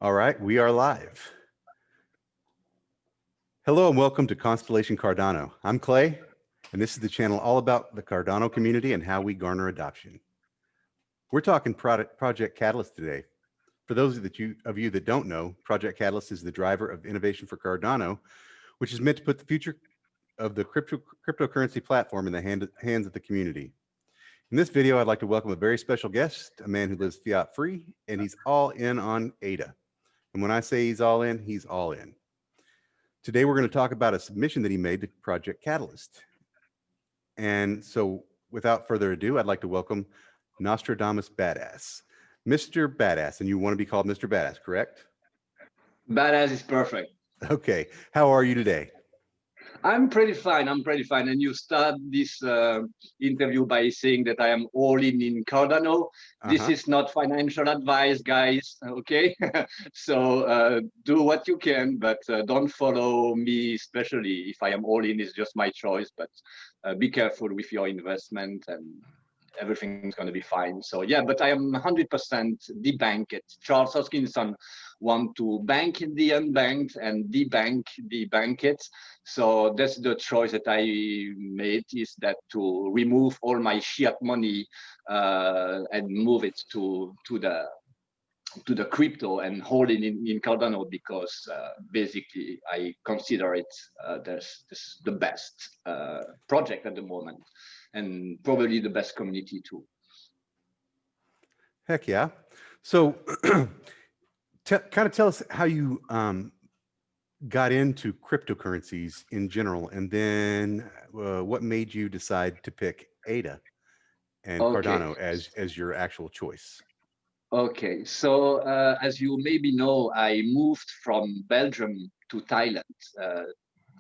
All right, we are live. Hello and welcome to Constellation Cardano. I'm Clay, and this is the channel all about the Cardano community and how we garner adoption. We're talking Project Catalyst today. For those of you that don't know, Project Catalyst is the driver of innovation for Cardano, which is meant to put the future of the cryptocurrency platform in the hands of the community. In this video, I'd like to welcome a very special guest, a man who lives fiat free, and he's all in on ADA. And when I say he's all in, he's all in. Today, we're going to talk about a submission that he made to Project Catalyst. And so without further ado, I'd like to welcome NostrADAmus bADAss. Mr. bADAss, and you want to be called Mr. bADAss, correct? bADAss is perfect. Okay. How are you today? I'm pretty fine. And you start this interview by saying that I am all in Cardano. This is not financial advice, guys. Okay, so do what you can, but don't follow me. Especially if I am all in, is just my choice. But be careful with your investment, and everything's going to be fine. So yeah, but I am 100% debanked. Charles Hoskinson want to bank in the unbanked and debank the banked. So that's the choice that I made, is that to remove all my fiat money and move it to the crypto and hold it in Cardano, because basically I consider it the best project at the moment, and probably the best community too. Heck yeah. So kind of tell us how you got into cryptocurrencies in general, and then what made you decide to pick ADA and Cardano as your actual choice? Okay, so as you maybe know, I moved from Belgium to Thailand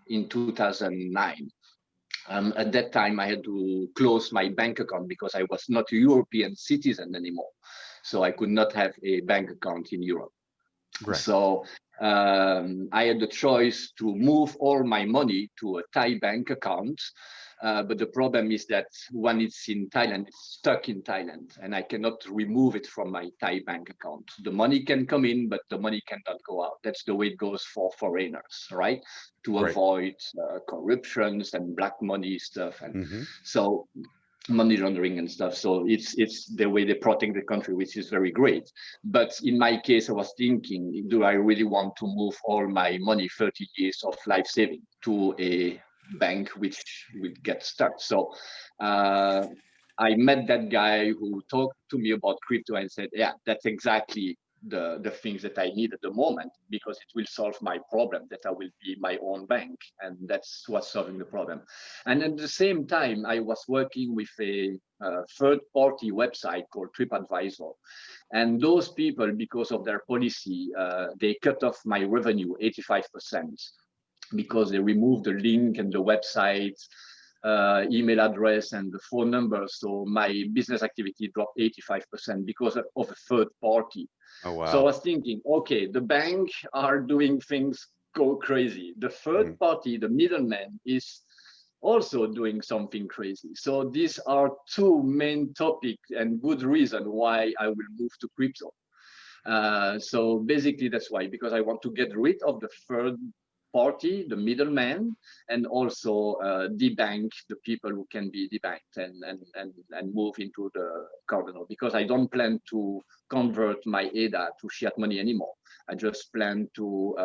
in 2009. At that time, I had to close my bank account because I was not a European citizen anymore. So I could not have a bank account in Europe. Right. So I had the choice to move all my money to a Thai bank account. But the problem is that when it's in Thailand, it's stuck in Thailand, and I cannot remove it from my Thai bank account. The money can come in, but the money cannot go out. That's the way it goes for foreigners, right? To avoid corruptions and black money stuff. And so money laundering and stuff. So it's the way they protect the country, which is very great. But in my case, I was thinking, do I really want to move all my money, 30 years of life saving, to a bank which would get stuck? So I met that guy who talked to me about crypto and said, yeah, that's exactly the things that I need at the moment, because it will solve my problem, that I will be my own bank, and that's what's solving the problem. And at the same time, I was working with a third-party website called TripAdvisor, and those people, because of their policy, they cut off my revenue 85%, because they removed the link and the website email address and the phone number. So my business activity dropped 85% because of a third party. Oh, wow. So I was thinking, okay, the bank are doing things go crazy. The third party, the middleman, is also doing something crazy. So these are two main topics and good reason why I will move to crypto. So basically that's why, because I want to get rid of the third party, the middleman, and also debank the people who can be debanked and move into the Cardano, because I don't plan to convert my ADA to fiat money anymore. I just plan to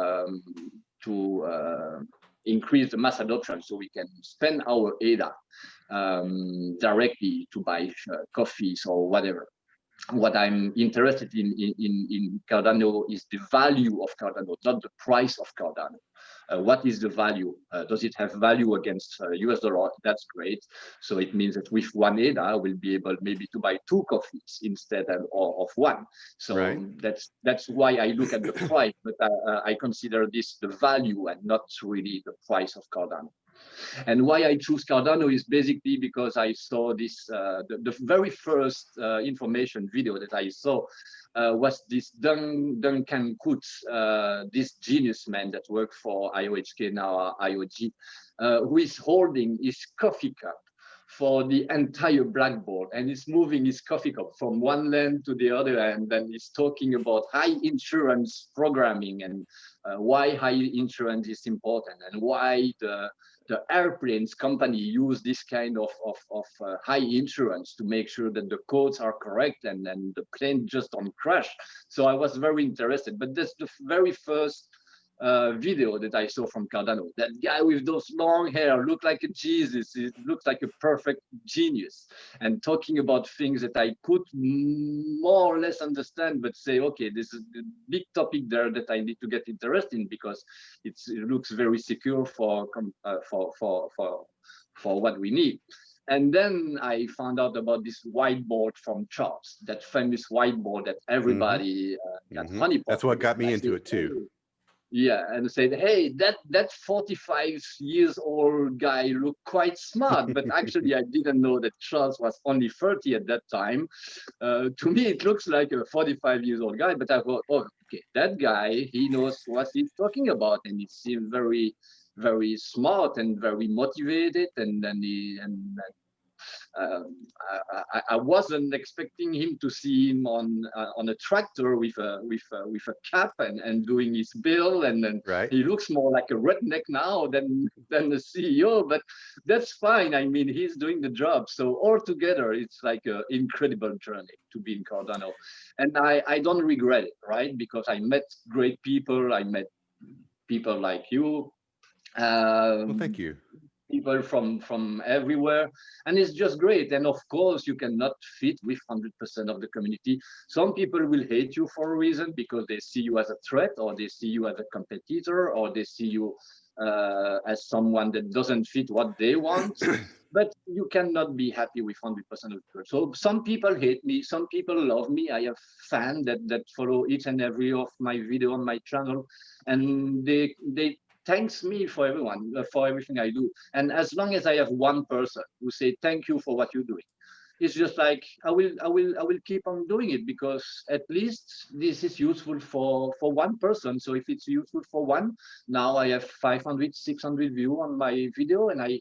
increase the mass adoption, so we can spend our ADA directly to buy coffees or whatever. What I'm interested in Cardano is the value of Cardano, not the price of Cardano. What is the value? Does it have value against US dollar? That's great. So it means that with one ADA, I will be able maybe to buy 2 coffees instead of 1. So that's why I look at the price, but I consider this the value and not really the price of Cardano. And why I choose Cardano is basically because I saw this, the very first information video that I saw was this Duncan Coates, this genius man that worked for IOHK, now IOG, who is holding his coffee cup for the entire blackboard, and he's moving his coffee cup from one end to the other end, and he's talking about high insurance programming and why high insurance is important and why the airplanes company use this kind of high insurance to make sure that the codes are correct and the plane just don't crash. So I was very interested, but that's the very first video that I saw from Cardano. That guy with those long hair looked like a Jesus. He looked like a perfect genius, and talking about things that I could more or less understand, but say, okay, this is a big topic there that I need to get interested in because it looks very secure for what we need. And then I found out about this whiteboard from Charles, that famous whiteboard that everybody got honeypot. That's what got me into it too. Yeah, and said, hey, that 45 years old guy looked quite smart, but actually I didn't know that Charles was only 30 at that time. To me, it looks like a 45 years old guy, but I thought, oh, okay, that guy, he knows what he's talking about, and he seemed very, very smart and very motivated, I wasn't expecting him to see him on a tractor with a cap and doing his bill, and then he looks more like a redneck now than the CEO, but that's fine. I mean, he's doing the job. So altogether, it's like an incredible journey to be in Cardano, and I don't regret it, right? Because I met great people. I met people like you. Well, thank you. People from everywhere, and it's just great. And of course, you cannot fit with 100% of the community. Some people will hate you for a reason because they see you as a threat, or they see you as a competitor, or they see you as someone that doesn't fit what they want. But you cannot be happy with 100% of the people. So some people hate me, some people love me. I have fans that follow each and every of my video on my channel, and they thanks me for for everything I do. And as long as I have one person who say thank you for what you're doing, it's just like I will keep on doing it, because at least this is useful for one person. So if it's useful for one, now I have 500, 600 views on my video, and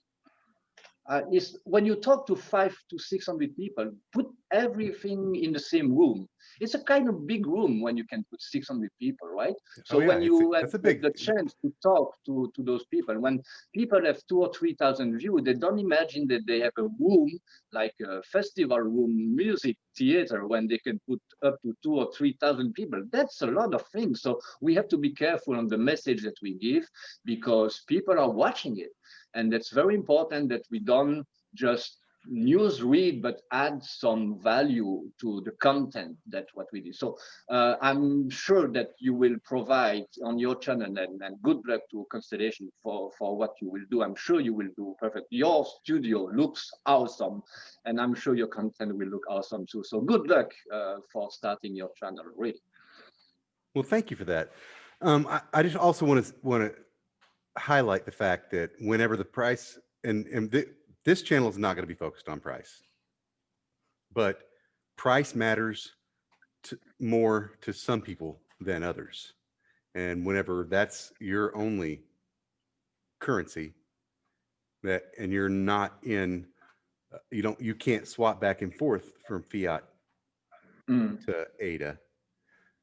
is when you talk to 500 to 600 people, put everything in the same room. It's a kind of big room when you can put 600 people, right? So when you have the chance to talk to those people, when people have 2,000 or 3,000 views, they don't imagine that they have a room like a festival room, music theater, when they can put up to 2,000 or 3,000 people. That's a lot of things. So we have to be careful on the message that we give, because people are watching it. And that's very important that we don't just news read, but add some value to the content that what we do. So I'm sure that you will provide on your channel, and good luck to Constellation for what you will do. I'm sure you will do perfect. Your studio looks awesome, and I'm sure your content will look awesome too. So good luck for starting your channel, really. Well, thank you for that. I just also want to highlight the fact that whenever the price, this channel is not going to be focused on price, but price matters more to some people than others. And whenever that's your only currency, and you're not in, you can't swap back and forth from fiat to ADA,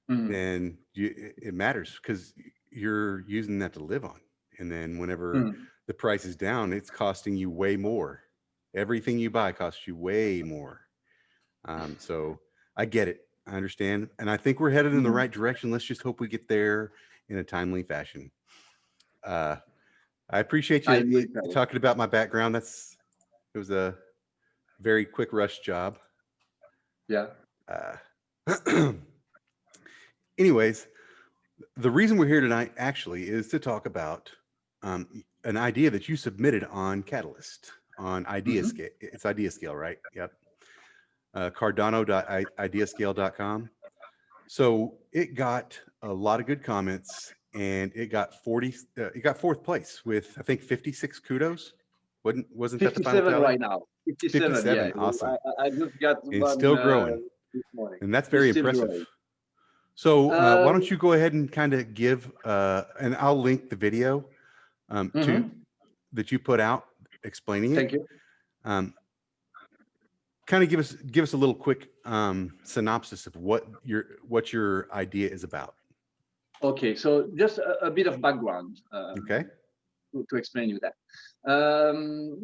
then it matters, because you're using that to live on. And then whenever the price is down, it's costing you way more. Everything you buy costs you way more. So I get it. I understand. And I think we're headed in the right direction. Let's just hope we get there in a timely fashion. I appreciate you talking about my background. It was a very quick rush job. Yeah. Anyways, the reason we're here tonight actually is to talk about an idea that you submitted on Catalyst, on IdeaScale. It's IdeaScale, right? Yep. Cardano.ideascale.com. So it got a lot of good comments, and it got it got fourth place with, I think, 56 kudos. Wasn't that the final tally? Right now. 57, yeah. Awesome. I just got and still growing. This morning. And that's very impressive. Growing. So why don't you go ahead and kind of give, and I'll link the video that you put out explaining it. Thank you. kind of give us a little quick synopsis of what your idea is about. Okay, so just a bit of background. Okay. To explain you that.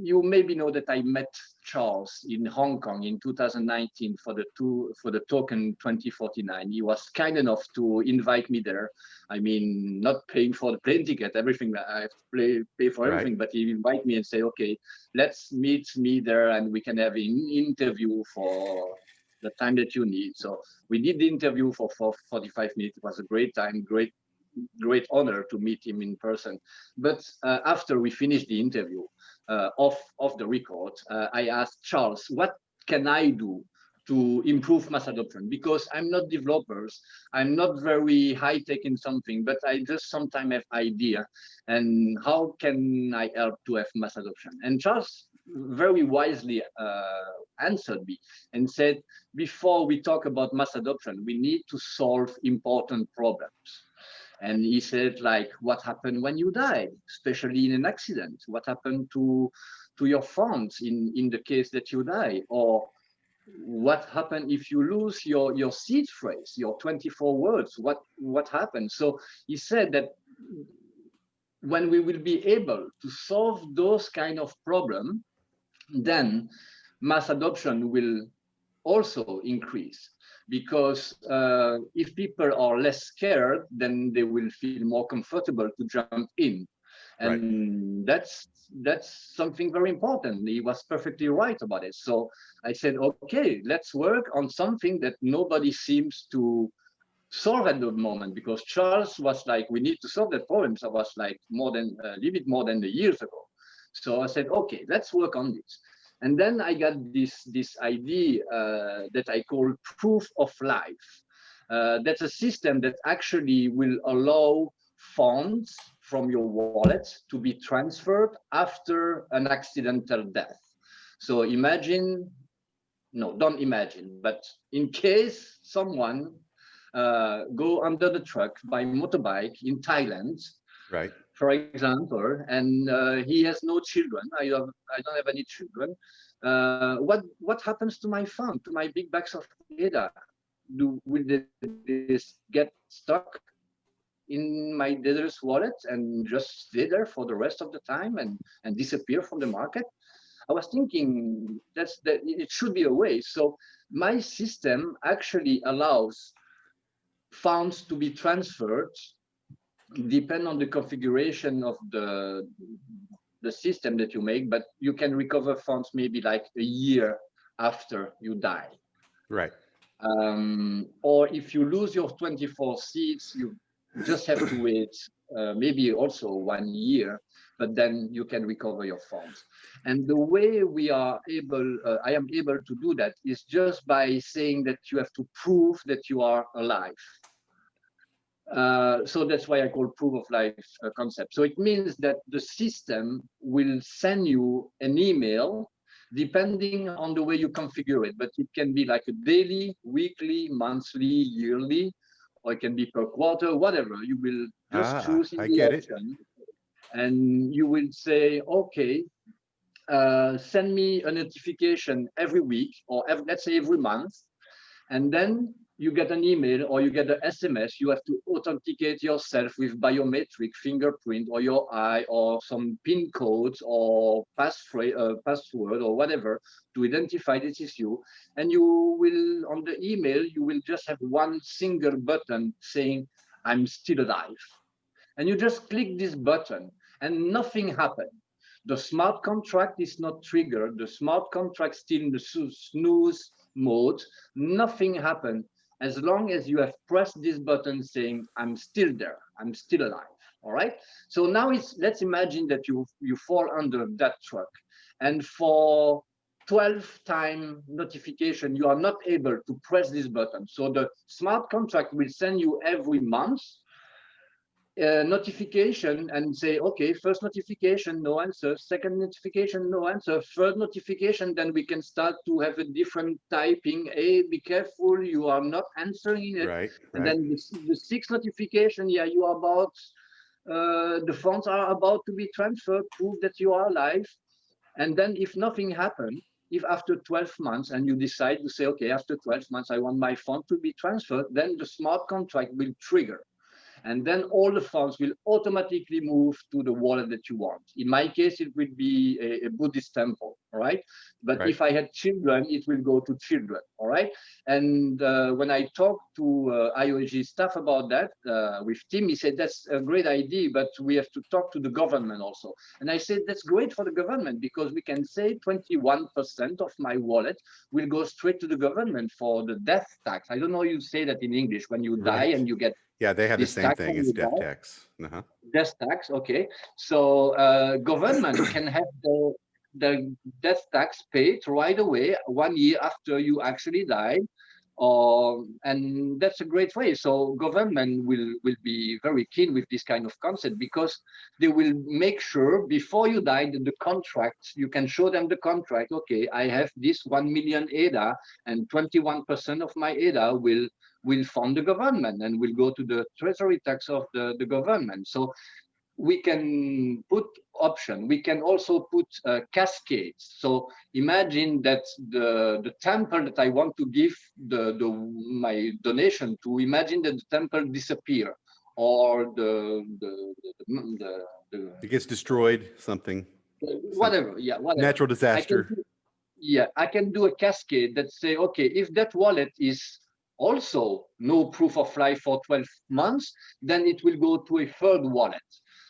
You maybe know that I met Charles in Hong Kong in 2019 for the token 2049. He was kind enough to invite me there. I mean, not paying for the plane ticket, everything that I have to pay for everything, but he invited me and say, okay, let's meet me there and we can have an interview for the time that you need. So we did the interview for 45 minutes. It was a great time, great honor to meet him in person. But after we finished the interview, off the record, I asked Charles, what can I do to improve mass adoption? Because I'm not developers, I'm not very high tech in something, but I just sometimes have idea. And how can I help to have mass adoption? And Charles very wisely answered me and said, before we talk about mass adoption, we need to solve important problems. And he said, like, what happened when you die, especially in an accident? What happened to your funds in the case that you die? Or what happened if you lose your seed phrase, your 24 words? What happened? So he said that when we will be able to solve those kind of problems, then mass adoption will also increase, because if people are less scared, then they will feel more comfortable to jump in, and that's something very important. He was perfectly right about it. So I said, okay, let's work on something that nobody seems to solve at the moment, because Charles was like, we need to solve that problem. So I was like a little bit more than a years ago. So I said, okay, let's work on this. And then I got this idea that I call proof of life. That's a system that actually will allow funds from your wallet to be transferred after an accidental death. So imagine, no, don't imagine, but in case someone go under the truck by motorbike in Thailand, right, for example, and he has no children. I don't have any children. What happens to my fund, to my big bags of data? Will this get stuck in my debtor's wallet and just stay there for the rest of the time and disappear from the market? I was thinking that it should be a way. So my system actually allows funds to be transferred, depend on the configuration of the system that you make, but you can recover funds maybe like a year after you die. Right. Or if you lose your 24 seats, you just have to wait maybe also 1 year, but then you can recover your funds. And the way we are able, I am able to do that is just by saying that you have to prove that you are alive. So that's why I call proof of life concept. So it means that the system will send you an email depending on the way you configure it, but it can be like a daily, weekly, monthly, yearly, or it can be per quarter, whatever. You will just choose in the option, and you will say, okay, send me a notification every week, or let's say every month, and then you get an email or you get an SMS. You have to authenticate yourself with biometric fingerprint or your eye or some PIN codes or password or whatever to identify this is you. And you will, on the email, you will just have one single button saying, I'm still alive. And you just click this button and nothing happened. The smart contract is not triggered. The smart contract still in the snooze mode. Nothing happened as long as you have pressed this button saying, I'm still there, I'm still alive. All right. So now let's imagine that you fall under that truck, and for 12-time notification, you are not able to press this button. So the smart contract will send you every month notification and say, okay, first notification, no answer, second notification, no answer, third notification, then we can start to have a different typing. Hey, be careful, you are not answering it. Right. And then the sixth notification, yeah, you are about, the funds are about to be transferred, prove that you are alive. And then if nothing happened, if after 12 months and you decide to say, okay, after 12 months, I want my fund to be transferred, then the smart contract will trigger. And then all the funds will automatically move to the wallet that you want. In my case, it will be a Buddhist temple, all right? But Right. if I had children, it will go to children, all right? And when I talked to IOG staff about that with Tim, he said, that's a great idea, but we have to talk to the government also. And I said, that's great for the government because we can say 21% of my wallet will go straight to the government for the death tax. I don't know how you say that in English, when you die Right. and you get Yeah, they have the this same tax thing. on It's you death die, tax. Uh-huh. death tax. Okay, so government can have the death tax paid right away 1 year after you actually died, or and that's a great way. So government will be very keen with this kind of concept because they will make sure before you die that the contract, you can show them the contract. Okay, I have this 1 million ADA, and 21% of my ADA will fund the government and will go to the treasury tax of the government. So we can put option. We can also put cascades. So imagine that the temple that I want to give my donation to, imagine that the temple disappear, or It gets destroyed, something. whatever. Yeah, whatever. Natural I can disaster. yeah, I can do a cascade that say, okay, if that wallet is also no proof of life for 12 months, then it will go to a third wallet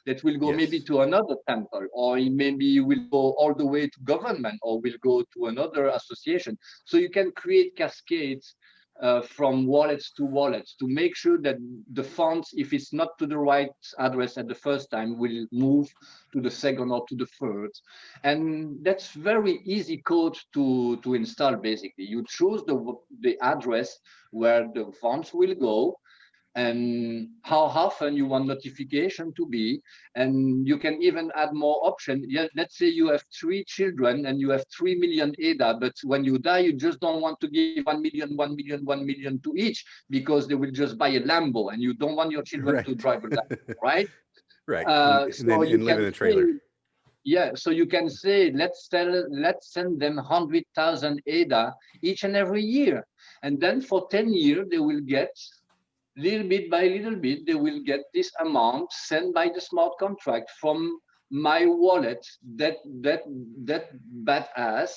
that will go maybe Yes. to another temple, or it maybe will go all the way to government, or will go to another association. So you can create cascades from wallets to wallets to make sure that the funds, if it's not to the right address at the first time, will move to the second or to the third. And that's very easy code to install. Basically, you choose the address where the funds will go, and how often you want notification to be, and you can even add more options. Yeah, let's say you have 3 children and you have 3 million ADA, but when you die, you just don't want to give 1 million, 1 million, 1 million to each, because they will just buy a Lambo, and you don't want your children to Right. drive a Lambo, right? Right. And So then you live can in a say, trailer. yeah, so you can say, let's send them 100,000 ADA each and every year, and then for 10 years they will get, little bit by little bit, they will get this amount sent by the smart contract from my wallet, that bADAss,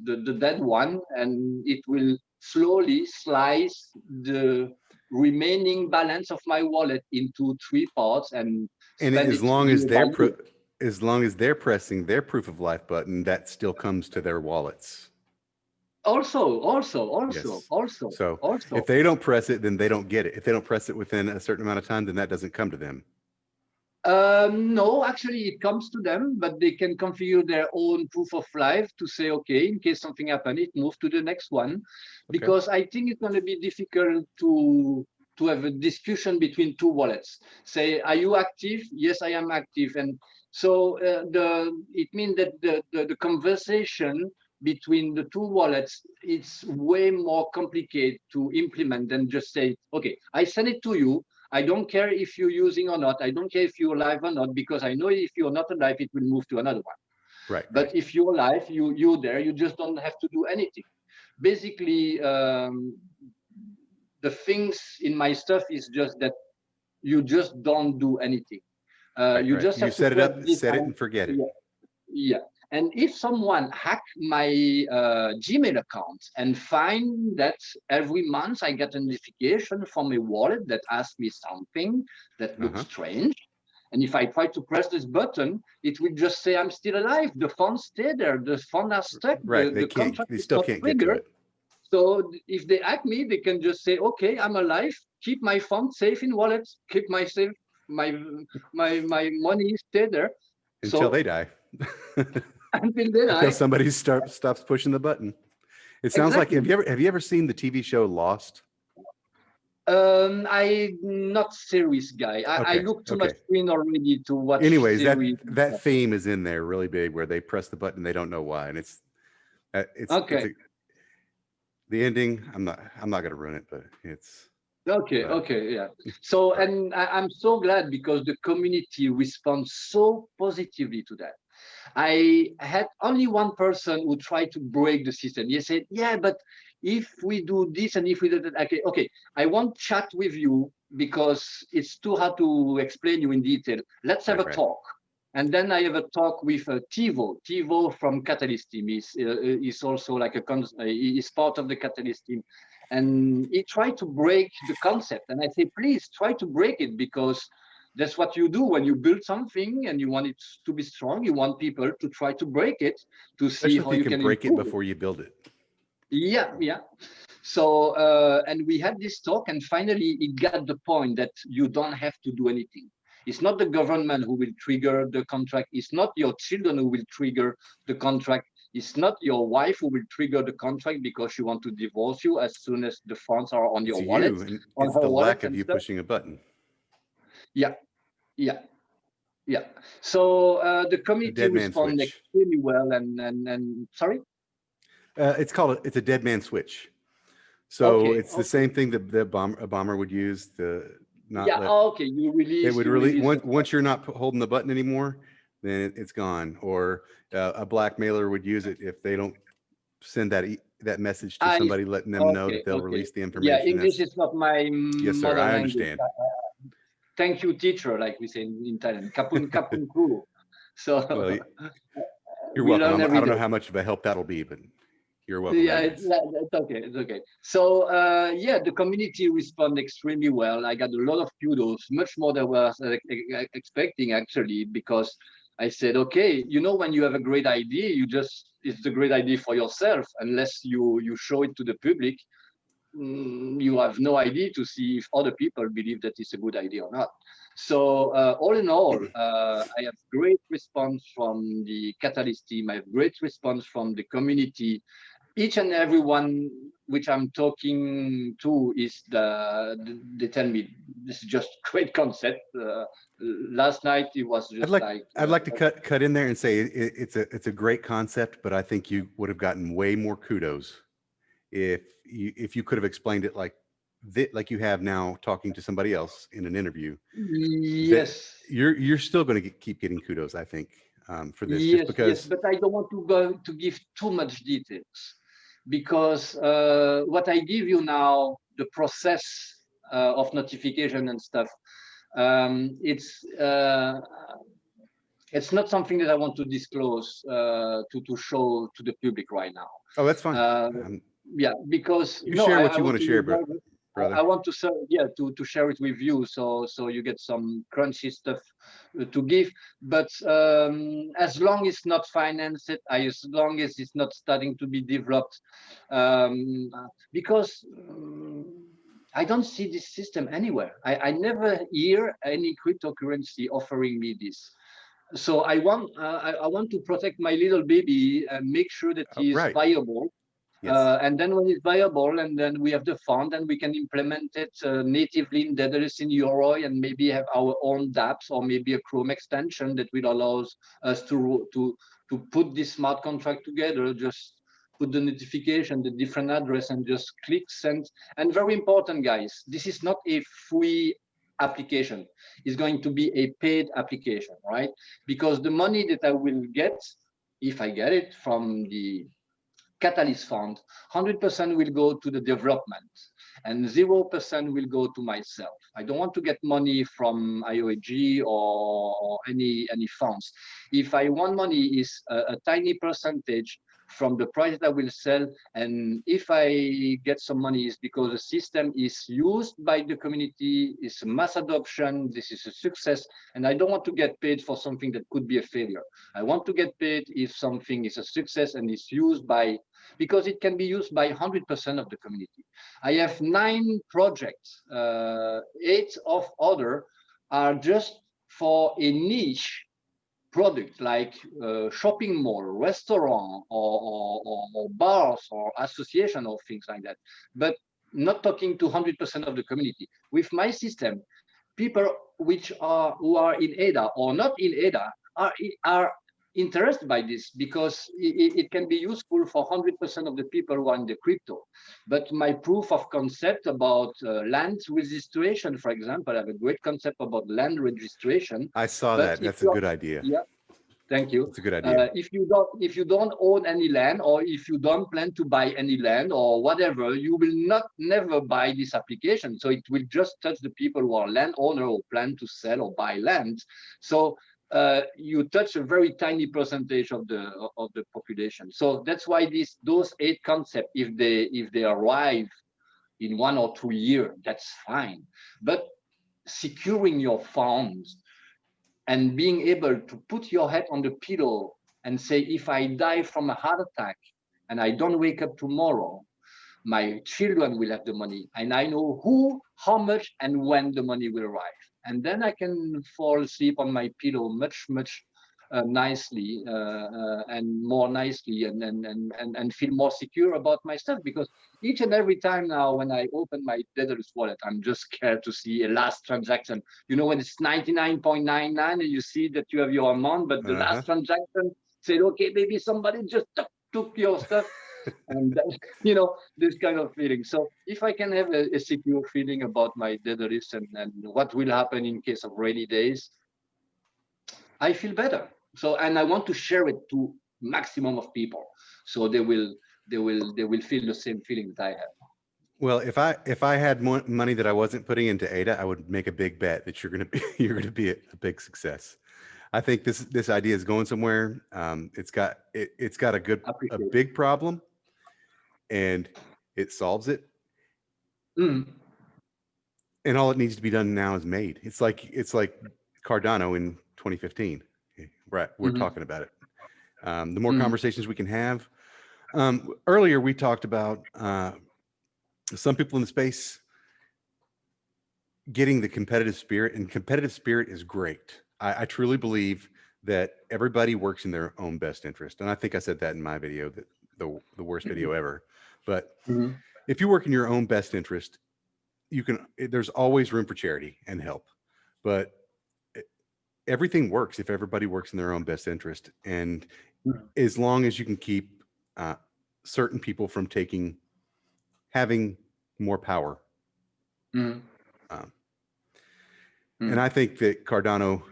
the dead one, and it will slowly slice the remaining balance of my wallet into 3 parts and And spend as it long as year by year. as long as they're pressing their proof of life button, that still comes to their wallets. Also. Yes. So if Also. they don't press it, then they don't get it. If they don't press it within a certain amount of time, then that doesn't come to them. No, actually, it comes to them, but they can configure their own proof of life to say, okay, in case something happens, it moves to the next one. Okay. Because I think it's going to be difficult to have a discussion between 2 wallets. Say, are you active? Yes, I am active. And so it means that the conversation between the 2 wallets, it's way more complicated to implement than just say, okay, I send it to you. I don't care if you're using or not. I don't care if you're alive or not, because I know if you're not alive, it will move to another one. Right. But Right. if you're alive, you're there. You just don't have to do anything. Basically, the things in my stuff is just that you just don't do anything. Right. You Right. just You have to set it press up, this. set it and forget it. Yeah. And if someone hack my Gmail account and find that every month I get a notification from a wallet that asks me something that looks strange, and if I try to press this button, it will just say I'm still alive. The funds stay there. The funds are stuck. Right. The contract They is still not can't get to triggered. it. So if they hack me, they can just say, okay, I'm alive. Keep my funds safe in wallets. Keep my money stay there. Until they So die. until then, Until somebody stops pushing the button. It sounds like, exactly. have you ever seen the TV show Lost? I'm not series guy. I Okay. look too much Okay. screen already to watch Anyways, series. that theme is in there really big, where they press the button, they don't know why, and it's Okay. the ending. I'm not going to ruin it, but it's Okay, yeah. So, all right. and I'm so glad because the community responds so positively to that. I had only one person who tried to break the system. He said, yeah, but if we do this and if we do that, okay, I won't chat with you because it's too hard to explain you in detail. Let's have a talk. And then I have a talk with Tivo. Tivo from Catalyst team is also like is part of the Catalyst team. And he tried to break the concept. And I say, please try to break it, because that's what you do when you build something and you want it to be strong. You want people to try to break it to see how you can break it improve before you build it. Yeah. So, and we had this talk, and finally it got the point that you don't have to do anything. It's not the government who will trigger the contract. It's not your children who will trigger the contract. It's not your wife who will trigger the contract because she wants to divorce you as soon as the funds are on your wallet. It's the lack of you pushing a button. Yeah. So the community responded extremely well, and sorry. It's a dead man switch. So it's the same thing that a bomber would use to not let. Okay. You release. It would release once you're not holding the button anymore, then it's gone. Or a blackmailer would use it if they don't send that message to somebody, letting them know that they'll release the information. Yeah, English is not my yes, sir. I understand. Thank you, teacher, like we say in Thailand. Kapun kapun kuru. So well, you're welcome. I don't know how much of a help that'll be, but you're welcome. Yeah, it's okay. It's okay. So yeah, the community responded extremely well. I got a lot of kudos, much more than I was expecting, actually, because I said, okay, when you have a great idea, it's a great idea for yourself. Unless you show it to the public, you have no idea to see if other people believe that it's a good idea or not. So all in all, I have great response from the Catalyst team. I have great response from the community. Each and everyone which I'm talking to they tell me this is just great concept. Last night it was just I'd like to cut in there and say it's a great concept, but I think you would have gotten way more kudos if you could have explained it like you have now, talking to somebody else in an interview. Yes, you're still going to keep getting kudos, I think, for this. Yes, just because... yes, but I don't want to give too much details, because what I give you now, the process of notification and stuff, it's not something that I want to disclose to show to the public right now. Oh, that's fine. Yeah, because share what you want to share, brother. I want to share it with you, so you get some crunchy stuff to give. But as long as it's not financed, as long as it's not starting to be developed, because I don't see this system anywhere. I never hear any cryptocurrency offering me this. So I want to protect my little baby and make sure that he is viable. Yes. And then when it's viable, and then we have the fund, and we can implement it natively in bADAss in Yoroi, and maybe have our own dApps, or maybe a Chrome extension that will allow us to put this smart contract together. Just put the notification, the different address, and just click send. And very important, guys, this is not a free application. It's going to be a paid application, right? Because the money that I will get, if I get it from the Catalyst fund, 100% will go to the development, and 0% will go to myself. I don't want to get money from IOAG or any funds. If I want money, is a tiny percentage from the price that I will sell, and if I get some money, is because the system is used by the community, is mass adoption, this is a success, and I don't want to get paid for something that could be a failure. I want to get paid if something is a success and is used by, because it can be used by 100% of the community. I have 9 projects, 8 of other are just for a niche product, like shopping mall, restaurant, or bars, or association, or things like that, but not talking to 100% of the community. With my system, people who are in ADA or not in ADA are interested by this, because it can be useful for 100% of the people who are in the crypto. But my proof of concept about land registration, for example, I have a great concept about land registration. I saw that. That's a good idea. Yeah. Thank you. It's a good idea. If you don't own any land, or if you don't plan to buy any land or whatever, you will never buy this application. So it will just touch the people who are landowner or plan to sell or buy land. So you touch a very tiny percentage of the population. So that's why those 8 concepts, if they arrive in 1 or 2 years, that's fine. But securing your funds and being able to put your head on the pillow and say, if I die from a heart attack and I don't wake up tomorrow, my children will have the money, and I know who, how much, and when the money will arrive. And then I can fall asleep on my pillow much nicely and more nicely, and feel more secure about my stuff. Because each and every time now when I open my bADAss wallet, I'm just scared to see a last transaction. You know, when it's 99.99 and you see that you have your amount, but the last transaction said, okay, maybe somebody just took your stuff. And you know, this kind of feeling. So if I can have a secure feeling about my bADAss and what will happen in case of rainy days, I feel better. So, and I want to share it to maximum of people, so they will feel the same feeling that I have. Well, if I had more money that I wasn't putting into ADA, I would make a big bet that you're going to be a big success. I think this idea is going somewhere. It's got a big problem, and it solves it. And all it needs to be done now is made. It's like Cardano in 2015. Right, we're talking about it. The more conversations we can have. Earlier we talked about some people in the space getting the competitive spirit, and competitive spirit is great. I truly believe that everybody works in their own best interest. And I think I said that in my video, that the worst video ever. But if you work in your own best interest, there's always room for charity and help. But everything works if everybody works in their own best interest. And as long as you can keep certain people from having more power. And I think that Cardano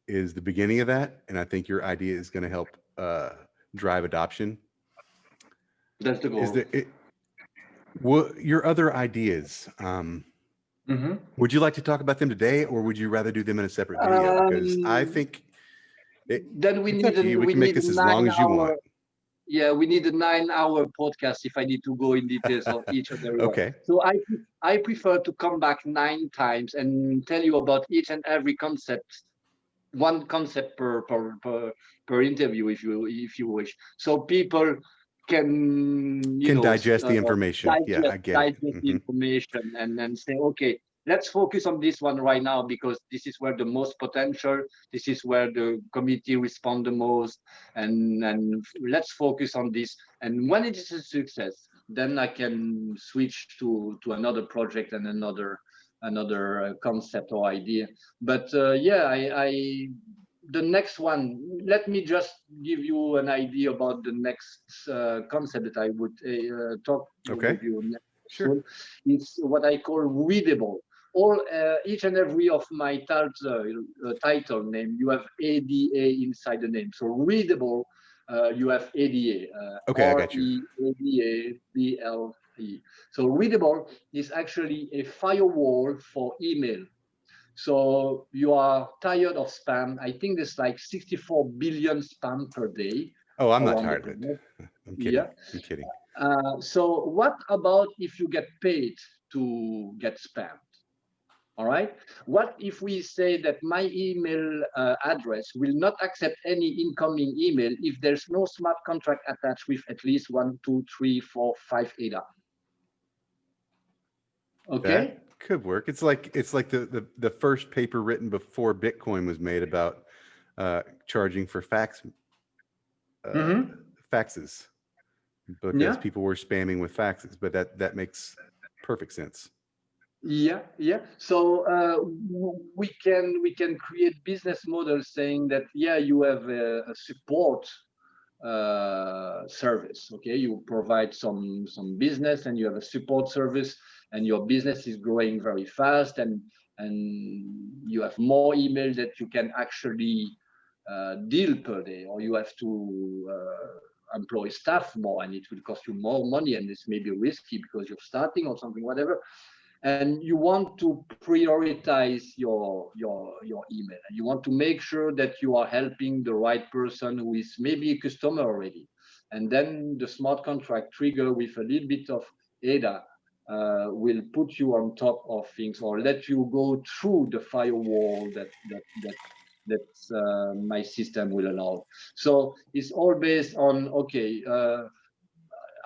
is the beginning of that. And I think your idea is going to help drive adoption. That's the goal. What your other ideas? Would you like to talk about them today, or would you rather do them in a separate video? Because I think then we can make this as long as you want. Yeah, we need a 9-hour podcast if I need to go in details of each of them. Okay. So I prefer to come back 9 times and tell you about each and every concept, one concept per interview, if you wish. So people can digest the information. I get the information and say, okay, let's focus on this one right now, because this is where the most potential, this is where the committee respond the most, and let's focus on this. And when it is a success, then I can switch to another project and another concept or idea. But the next one, let me just give you an idea about the next concept that I would talk with you next. Sure. It's what I call readable. Each and every of my title name, you have ADA inside the name. So readable, you have ADA. Okay, I got you. READABLE. So readable is actually a firewall for email. So you are tired of spam. I think there's like 64 billion spam per day. Oh, I'm not tired of it. I'm kidding. Yeah. I'm kidding. So what about if you get paid to get spammed? All right. What if we say that my email address will not accept any incoming email if there's no smart contract attached with at least 1, 2, 3, 4, 5 ADA? Okay. That could work. It's like the first paper written before Bitcoin was made about charging for faxes because people were spamming with faxes. But that makes perfect sense. Yeah. So we can create business models saying that you have a support service. Okay, you provide some business and you have a support service, and your business is growing very fast, and you have more email that you can actually deal per day, or you have to employ staff more, and it will cost you more money, and it's maybe risky because you're starting or something, whatever. And you want to prioritize your email, and you want to make sure that you are helping the right person who is maybe a customer already. And then the smart contract trigger with a little bit of ADA will put you on top of things, or let you go through the firewall that my system will allow. So it's all based on, okay,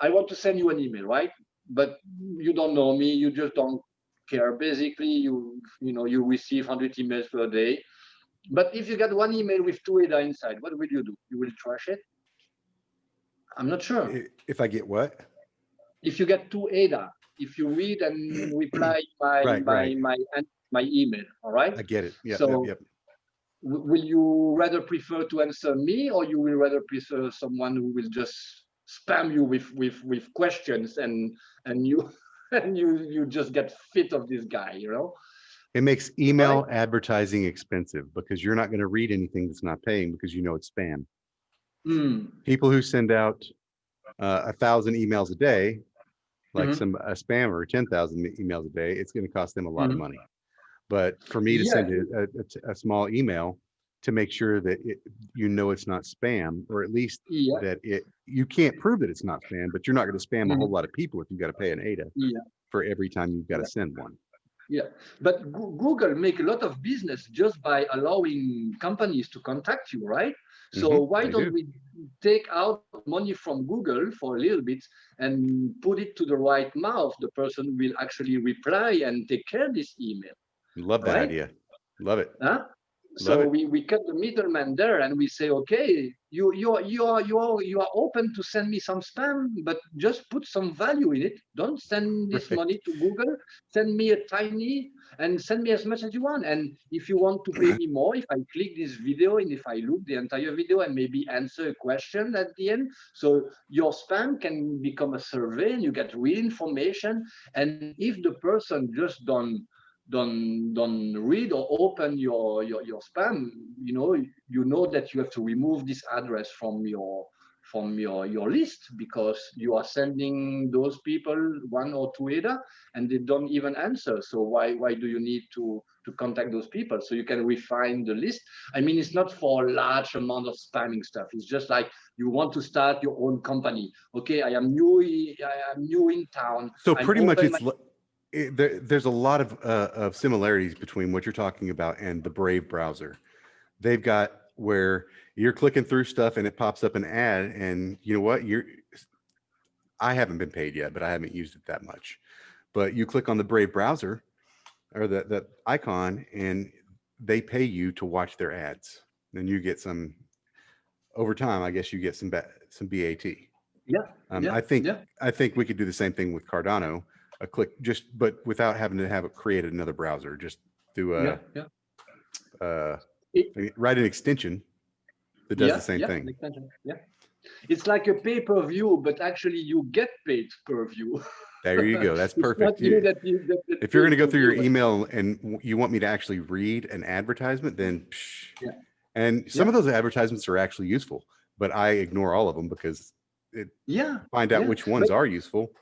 I want to send you an email, right? But you don't know me, you just don't care. Basically, you receive 100 emails per day. But if you get one email with 2 ADA inside, what will you do? You will trash it? I'm not sure. If I get what? If you get 2 ADA, if you read and reply my email, all right? I get it. Yep, So yep. Will you rather prefer to answer me, or you will rather prefer someone who will just spam you with questions, and you and you just get fit of this guy, you know? It makes email Right? advertising expensive because you're not going to read anything that's not paying because you know it's spam. People who send out 1,000 emails a day, like a spammer, 10,000 emails a day, it's going to cost them a lot of money. But for me to Yeah, send a small email to make sure that you know it's not spam, or at least yeah, that you can't prove that it's not spam, but you're not going to spam a whole mhm, lot of people if you've got to pay an ADA yeah, for every time you've got to yeah, send one. yeah. But Google make a lot of business just by allowing companies to contact you, right? So why They don't do. we take out money from Google for a little bit and put it to the right mouth? The person will actually reply and take care of this email, Love that right? idea. Love it. Huh? Love So it. we cut the middleman there, and we say, okay, you are open to send me some spam, but just put some value in it. Don't send this Right. money to Google. Send me a tiny, and send me as much as you want. And if you want to pay me more, if I click this video and if I look the entire video and maybe answer a question at the end, so your spam can become a survey and you get real information. And if the person just don't read or open your spam, you know that you have to remove this address from your list, because you are sending those people 1 or 2 ADA and they don't even answer. So why do you need to contact those people? So you can refine the list. I mean, it's not for a large amount of spamming stuff. It's just like you want to start your own company. Okay, I am new in town. So I'm pretty much open my there's a lot of similarities between what you're talking about and the Brave browser. They've got where you're clicking through stuff and it pops up an ad, and you know what? I haven't been paid yet, but I haven't used it that much. But you click on the Brave browser or that icon, and they pay you to watch their ads. And you get some over time. I guess you get some BAT. yeah, yeah, yeah. I think we could do the same thing with Cardano. A click, but without having to have it created another browser. Just do Yeah, yeah. write an extension that does the same thing. Yeah. It's like a pay-per-view, but actually you get paid per view. There you go. That's It's not perfect. you that If you're going to go per through your view. email and you want me to actually read an advertisement, then Yeah, and some yeah, of those advertisements are actually useful, but I ignore all of them because yeah, find out yeah. which ones But are useful.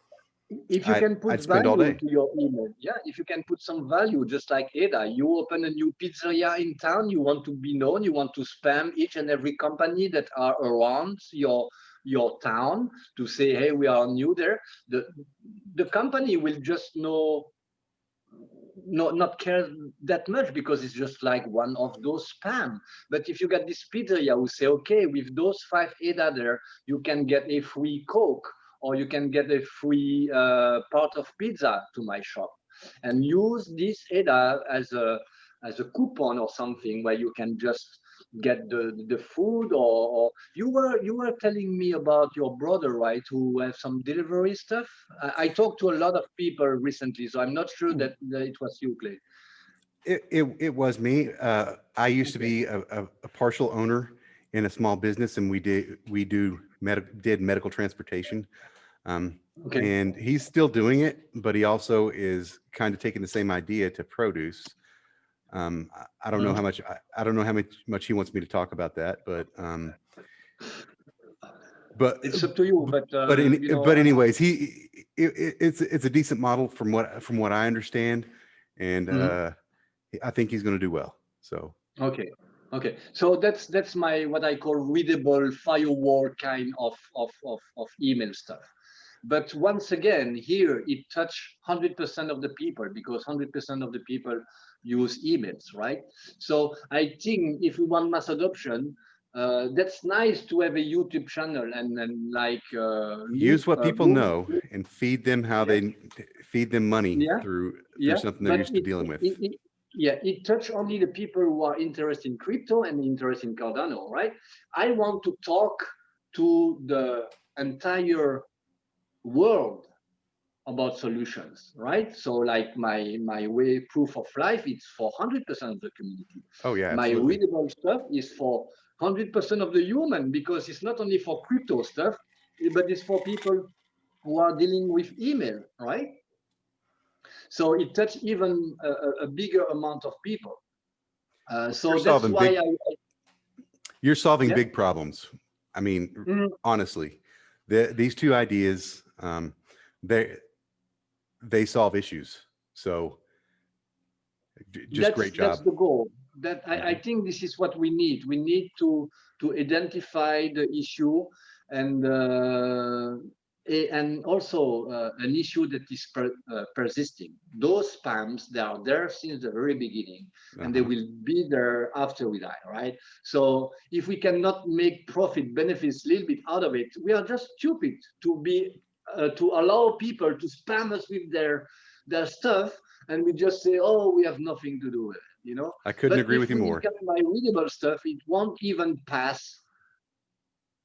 if you can put I'd spend all value day. into your email, yeah, if you can put some value, just like Ada, you open a new pizzeria in town, you want to be known, you want to spam each and every company that are around your town to say, hey, we are new there. The company will just not care that much, because it's just like one of those spam. But if you get this pizzeria who say, okay, with those 5 ADA there, you can get a free Coke, or you can get a free part of pizza to my shop, and use this ADA as a coupon or something, where you can just get the food, or you were telling me about your brother, right, who has some delivery stuff. I talked to a lot of people recently, so I'm not sure that it was you, Clay. It was me. I used to be a partial owner in a small business, and we did medical transportation. Okay. And he's still doing it, but he also is kind of taking the same idea to produce. I don't know how much I don't know how much he wants me to talk about that, but it's up to you. But but anyways, it's a decent model from what I understand, and I think he's going to do well. So okay, so that's my what I call readable firewall kind of email stuff. But once again, here it touched 100% of the people, because 100% of the people use emails, right? So I think if we want mass adoption, that's nice to have a YouTube channel and like use what people move. know and feed them how Yeah, they feed them money yeah, through yeah. something they're But used to dealing with. it touched only the people who are interested in crypto and interested in Cardano, right? I want to talk to the entire world about solutions, right? So like my way proof of life, it's for 100% of the community. Oh yeah, My absolutely. readable stuff is for 100% of the human, because it's not only for crypto stuff, but it's for people who are dealing with email, right? So it touched even a bigger amount of people. So that's why you're solving yeah. big problems. I mean, honestly, these two ideas, they solve issues. So just great job. That's the goal. That I think this is what we need. We need to identify the issue, and also an issue that is persisting. Those spams, they are there since the very beginning, and they will be there after we die, right? So if we cannot make profit benefits a little bit out of it, we are just stupid to be to allow people to spam us with their stuff, and we just say, oh, we have nothing to do with it, you know. I couldn't agree with you more. But if we get my readable stuff, it won't even pass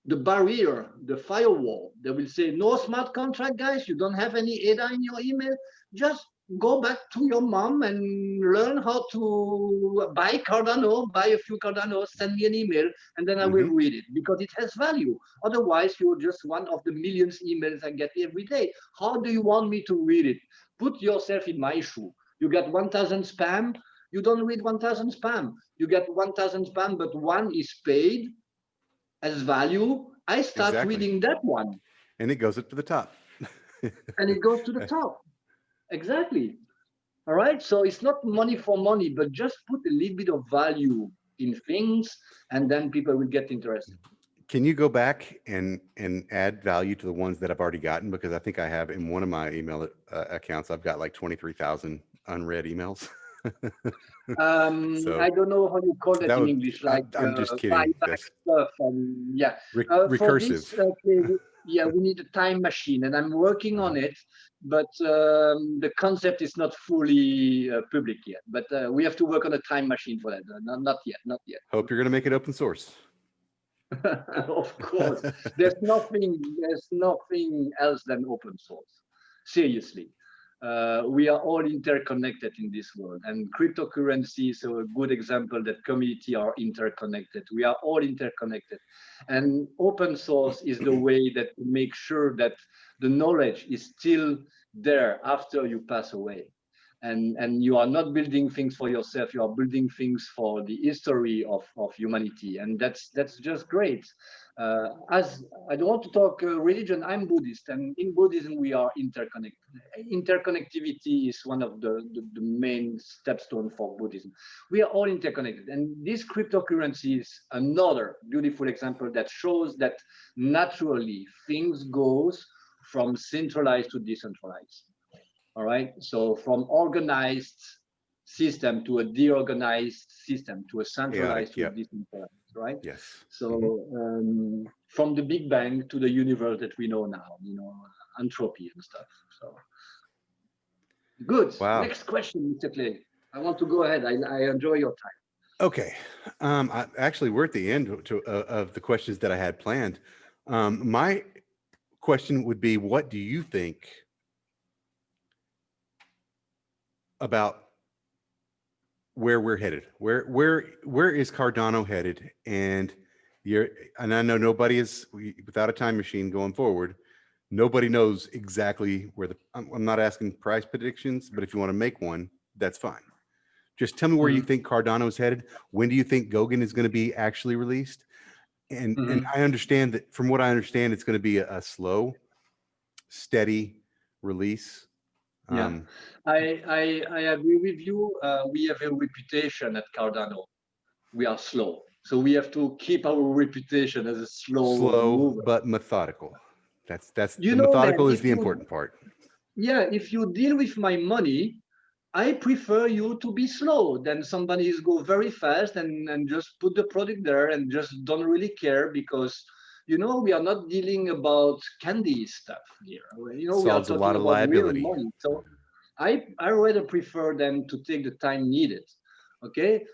the barrier, the firewall. They will say, no smart contract, guys. You don't have any ADA in your email. Just go back to your mom and learn how to buy Cardano, buy a few Cardanos, send me an email, and then I will read it, because it has value. Otherwise, you're just one of the millions emails I get every day. How do you want me to read it? Put yourself in my shoe. You get 1,000 spam. You don't read 1,000 spam. You get 1,000 spam, but one is paid as value. I start reading that one. And it goes up to the top. And it goes to the top. Exactly. All right. So it's not money for money, but just put a little bit of value in things, and then people will get interested. Can you go back and add value to the ones that I've already gotten? Because I think I have in one of my email accounts, I've got like 23,000 unread emails. So, I don't know how you call that in English. Like I'm just kidding. Stuff and yeah. Recursive. For this, yeah, we need a time machine, and I'm working on it. But the concept is not fully public yet. But we have to work on a time machine for that. Not yet. Not yet. Hope you're going to make it open source. Of course, there's nothing else than open source. Seriously, we are all interconnected in this world, and cryptocurrency is a good example that community are interconnected. We are all interconnected, and open source is the way that make sure that the knowledge is still there after you pass away. And you are not building things for yourself, you are building things for the history of humanity, and that's just great. As I don't want to talk religion, I'm Buddhist, and in Buddhism we are interconnected. Interconnectivity is one of the main stepstone for Buddhism. We are all interconnected, and this cryptocurrency is another beautiful example that shows that naturally things goes from centralized to decentralized. All right, so from organized system to a deorganized system to a centralized to a decentralized, right? Yes. So from the Big Bang to the universe that we know now, you know, entropy and stuff. So good. Wow. Next question, Mr. Clay. I want to go ahead. I enjoy your time. Okay. Actually, we're at the end of the questions that I had planned. My question would be, what do you think about where we're headed? Where is Cardano headed? And I know nobody is, without a time machine going forward, nobody knows exactly where I'm not asking price predictions, but if you want to make one, that's fine. Just tell me where you think Cardano is headed. When do you think Goguen is going to be actually released? And I understand that, from what I understand, it's going to be a slow, steady release. Yeah, I agree with you. We have a reputation at Cardano. We are slow, so we have to keep our reputation as a slow mover. But methodical. That's You the know, man, methodical is the important part. Yeah, if you deal with my money, I prefer you to be slow than somebody is go very fast and just put the product there and just don't really care, because we are not dealing about candy stuff here. We are Solves a lot talking of about real liability. money. So I rather prefer them to take the time needed. Okay.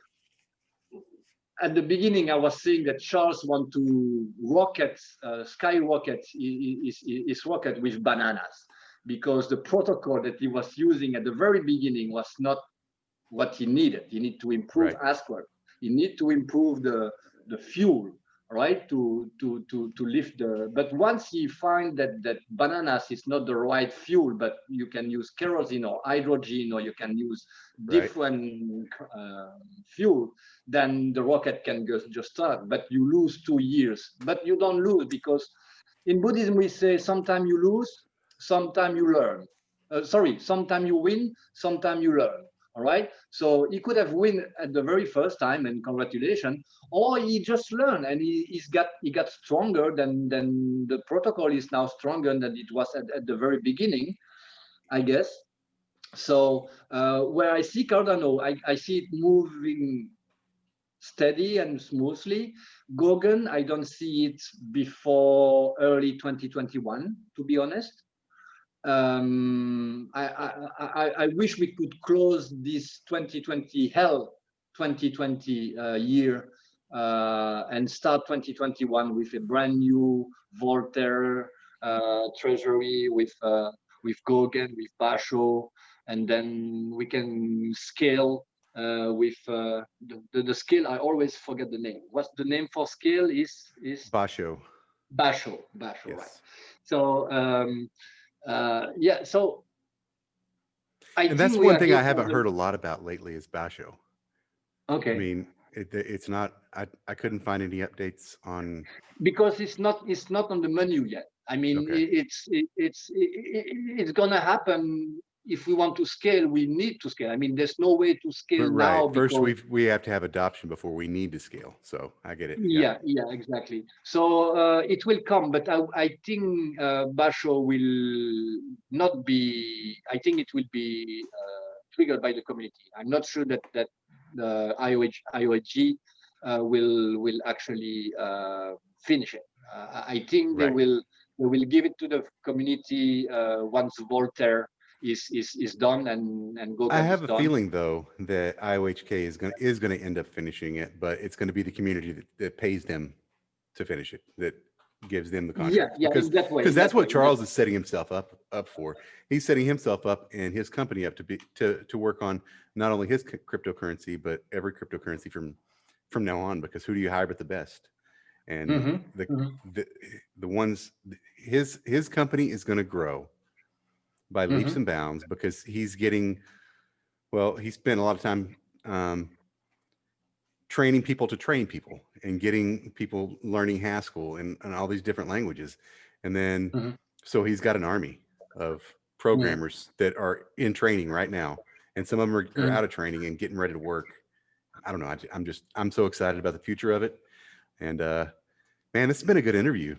At the beginning, I was saying that Charles want to skyrocket his rocket with bADAss, because the protocol that he was using at the very beginning was not what he needed. He need to improve Asquith. He need to improve the fuel, right? To lift the. But once he find that bADAss is not the right fuel, but you can use kerosene or hydrogen, or you can use different fuel, then the rocket can just start. But you lose 2 years. But you don't lose, because in Buddhism we say sometimes you lose, sometimes you learn. Sometimes you win, sometimes you learn. All right. So he could have win at the very first time, and congratulations, or he just learned and he got stronger than the protocol is now stronger than it was at the very beginning, I guess. So where I see Cardano, I see it moving steady and smoothly. Goguen, I don't see it before early 2021, to be honest. I wish we could close this 2020 year and start 2021 with a brand new Voltaire treasury with Goguen, with Basho, and then we can scale with the scale. I always forget the name. What's the name for scale? Is Basho. Basho, Yes. right? So. So and that's one thing I haven't heard a lot about lately is Basho. Okay. I mean, it's not. I couldn't find any updates on, because it's not on the menu yet. I mean, it's gonna happen. If we want to scale, we need to scale. I mean, there's no way to scale now. First, we have to have adoption before we need to scale. So I get it. Yeah, exactly. So it will come, but I think Basho will not be. I think it will be triggered by the community. I'm not sure that the IOG will actually finish it. I think they will give it to the community once Voltaire is done and Goguen I have is a done. feeling though that IOHK is going to end up finishing it, but it's going to be the community that pays them to finish it, that gives them the contract. Because that's what Charles is setting himself up for. He's setting himself up and his company up to work on not only his cryptocurrency but every cryptocurrency from now on. Because who do you hire but the best? And the ones his company is going to grow by leaps and bounds, because he's getting, he spent a lot of time training people to train people and getting people learning Haskell and all these different languages. And then, so he's got an army of programmers that are in training right now. And some of them are out of training and getting ready to work. I don't know. I'm so excited about the future of it. And man, this has been a good interview.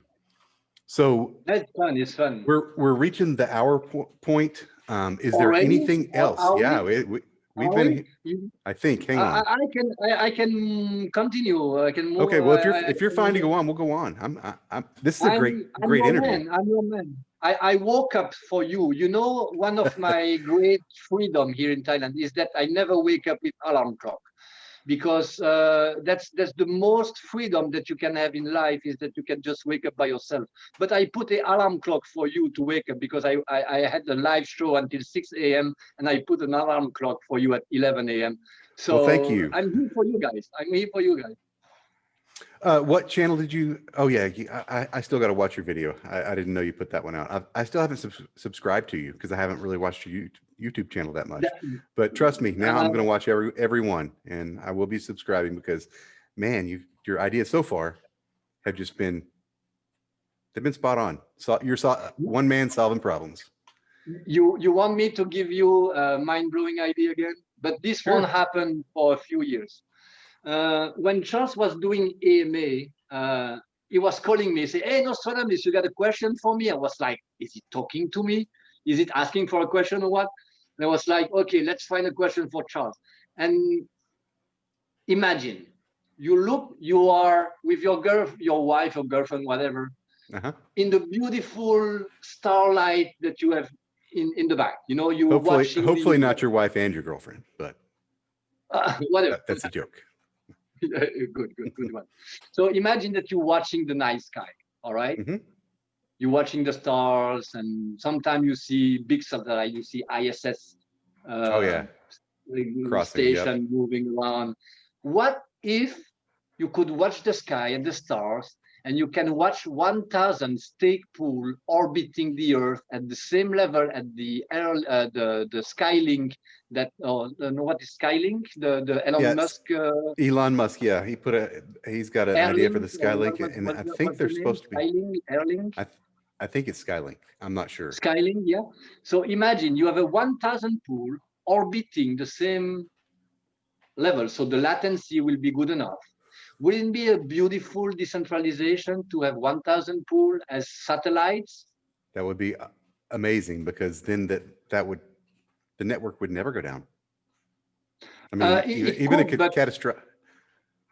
So it's fun. We're reaching the hour point. Is Already? There anything else? We've been. I think. Hang on. I can continue. I can move. Okay. Well, if you're fine to go on, we'll go on. This is a great interview. I'm your man. I woke up for you. One of my great freedom here in Thailand is that I never wake up with alarm clock. Because that's the most freedom that you can have in life, is that you can just wake up by yourself. But I put an alarm clock for you to wake up, because I had a live show until 6 a.m. and I put an alarm clock for you at 11 a.m. So thank you. I'm here for you guys. What channel did you? Oh yeah, I still got to watch your video. I didn't know you put that one out. I still haven't subscribed to you because I haven't really watched your YouTube channel that much. But trust me, now I'm going to watch every one, and I will be subscribing because, man, your ideas so far have just been spot on. So you're one man solving problems. You want me to give you a mind-blowing idea again? But this Sure. won't happen for a few years. When Charles was doing AMA, he was calling me, say, "Hey, NostrADamus, you got a question for me?" I was like, "Is he talking to me? Is it asking for a question or what?" And I was like, "Okay, let's find a question for Charles." And imagine you are with your wife or girlfriend, whatever, in the beautiful starlight that you have in the back. You know, you hopefully not your wife and your girlfriend, but whatever. That's a joke. Good one. So imagine that you're watching the night sky. All right. You're watching the stars, and sometimes you see big satellite. You see ISS. Oh yeah. Station moving around. What if you could watch the sky and the stars, and you can watch 1,000 stake pool orbiting the Earth at the same level at the Skylink that what is Skylink? The Elon Musk. Elon Musk, yeah, he's got an idea for the Skylink, and I think they're supposed to be Airlink. I think it's Skylink. I'm not sure. Skylink, yeah. So imagine you have a 1,000 pool orbiting the same level, so the latency will be good enough. Wouldn't it be a beautiful decentralization to have 1,000 pool as satellites? That would be amazing, because then the network would never go down. I mean, even it could catastrophic.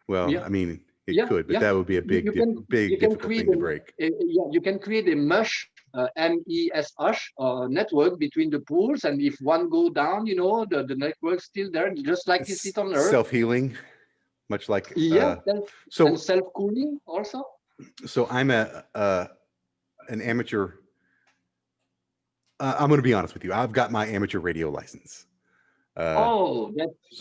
Well, yeah. I mean, it could, but that would be a big difficult thing to break. You can create a mesh, MESH network between the pools, and if one go down, you know, the network's still there, just like you see on Earth. Self-healing, much like so self-cooling also. So I'm an amateur. I'm going to be honest with you. I've got my amateur radio license. That's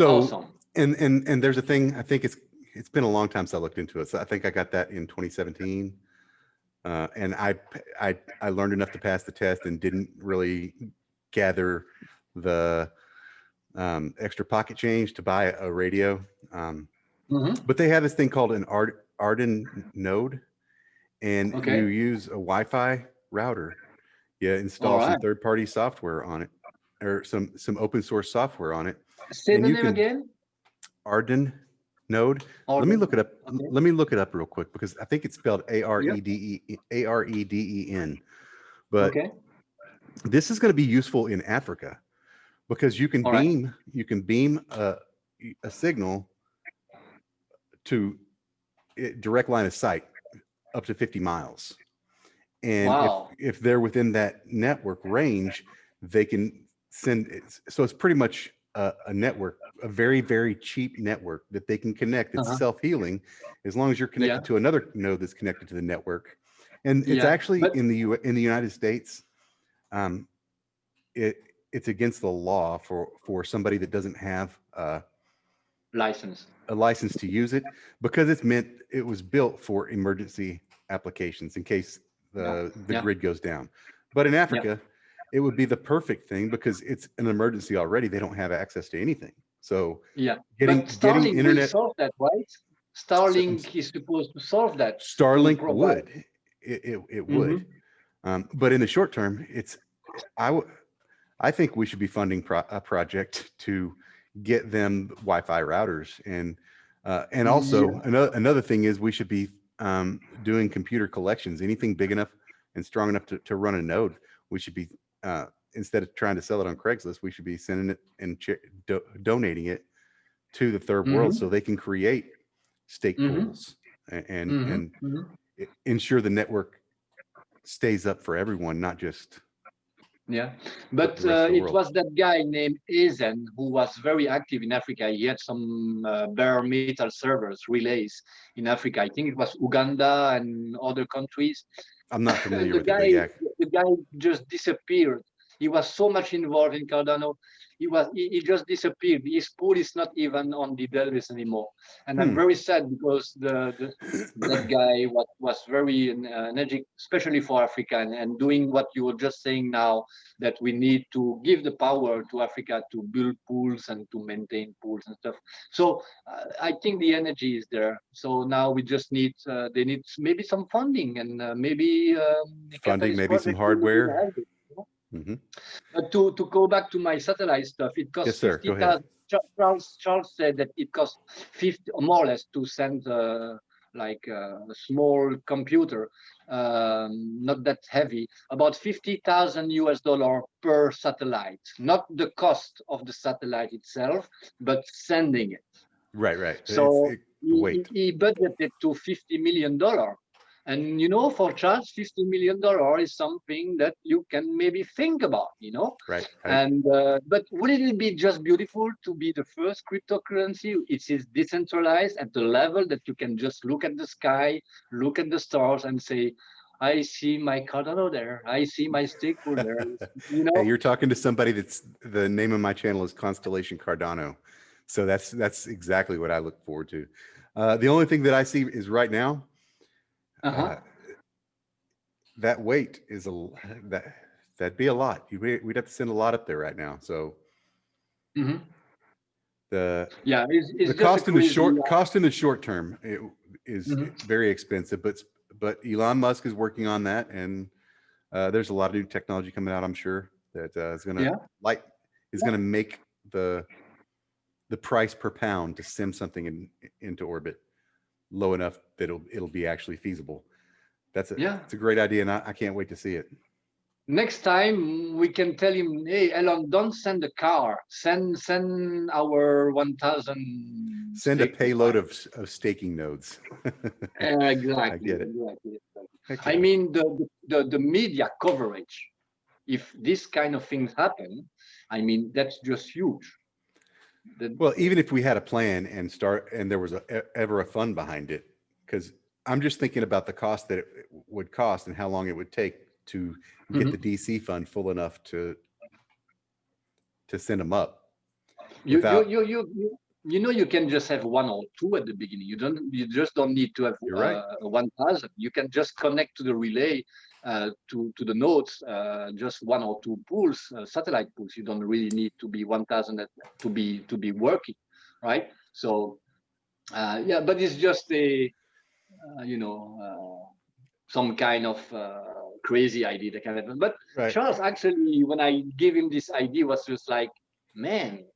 awesome. And there's a thing. I think it's been a long time since I looked into it. So I think I got that in 2017. And I learned enough to pass the test and didn't really gather the extra pocket change to buy a radio. But they have this thing called an Arden node, and you use a Wi-Fi router. You install some third-party software on it, or some open source software on it. Say the name again. Arden node. Let me look it up. Let me look it up real quick, because I think it's spelled AREDEN. But this is going to be useful in Africa, because you can beam a signal to direct line of sight up to 50 miles. And if they're within that network range, they can send it. So it's pretty much a network, a very, very cheap network that they can connect. It's self-healing, as long as you're connected to another node that's connected to the network. And it's actually in the United States, it's against the law for somebody that doesn't have a license to use it, because it was built for emergency applications in case the grid goes down. But in Africa, it would be the perfect thing, because it's an emergency already. They don't have access to anything. So getting internet, will solve that, right? Starlink is supposed to solve that. Starlink would. It would. But in the short term, I think we should be funding a project to get them Wi-Fi routers, and also another thing is we should be doing computer collections. Anything big enough and strong enough to run a node, we should be instead of trying to sell it on Craigslist, we should be sending it and donating it to the third world, so they can create stake pools and ensure the network stays up for everyone, not just. But it was that guy named Ezen who was very active in Africa. He had some bare metal servers, relays in Africa. I think it was Uganda and other countries. I'm not familiar with it, but the guy just disappeared He was so much involved in Cardano. He just disappeared. His pool is not even on the database anymore. And I'm very sad because that guy was very energetic, especially for Africa, and doing what you were just saying now, that we need to give the power to Africa to build pools and to maintain pools and stuff. So I think the energy is there. So now we just need, they need maybe some funding and maybe funding, maybe some hardware. But to go back to my satellite stuff, it costs, yes, sir. Go ahead. Charles said that it costs 50 or more or less to send like a small computer, not that heavy, about $50,000 per satellite, not the cost of the satellite itself, but sending it. Right. So he budgeted to $50 million. And, you know, for Charles, $50 million is something that you can maybe think about, you know? Right. And, but wouldn't it be just beautiful to be the first cryptocurrency? It is decentralized at the level that you can just look at the sky, look at the stars and say, I see my Cardano there. I see my stake pool there. You know? Hey, you're talking to somebody that's, the name of my channel is Constellation Cardano. So that's exactly what I look forward to. The only thing that I see is right now, that weight is that'd be a lot. We'd have to send a lot up there right now. So the cost in the short term is very expensive, but Elon Musk is working on that, and there's a lot of new technology coming out, I'm sure, that is gonna make the price per pound to send something into orbit low enough that it'll be actually feasible. It's a great idea, and I can't wait to see it. Next time we can tell him, hey, Elon, don't send a car. Send our 1,000. Send a payload of staking nodes. Exactly. I get it. Exactly. I mean, the media coverage, if this kind of things happen, I mean, that's just huge. Well, even if we had a plan and there was ever a fund behind it, because I'm just thinking about the cost that it would cost and how long it would take to get the DC fund full enough to send them up. You know, you can just have one or two at the beginning. You just don't need to have 1,000. You can just connect to the relay, to the nodes, just one or two pools, satellite pools. You don't really need to be 1,000 to be working, right? So yeah, but it's just a some kind of crazy idea that can happen. But Charles, actually, when I gave him this idea, was just like, man,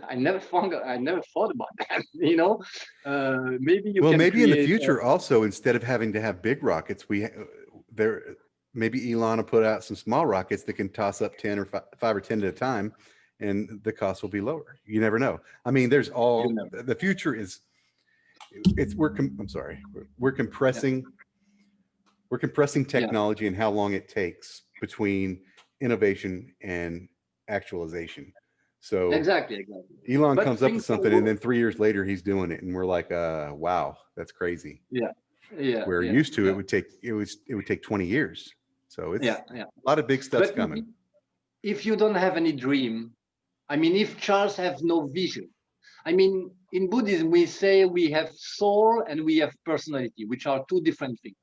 I never thought about that. You know, maybe you. Well, maybe in the future, also, instead of having to have big rockets, maybe Elon will put out some small rockets that can toss up 10 or 5 or 10 at a time, and the cost will be lower. You never know. I mean, there's the future is. We're compressing. We're compressing technology and how long it takes between innovation and actualization. So exactly. Elon comes up with something, and then 3 years later he's doing it, and we're like, wow, that's crazy. Yeah. We're used to it would take 20 years. So it's a lot of big stuff's coming. If you don't have any dream, I mean, if Charles has no vision, I mean, in Buddhism we say we have soul and we have personality, which are two different things.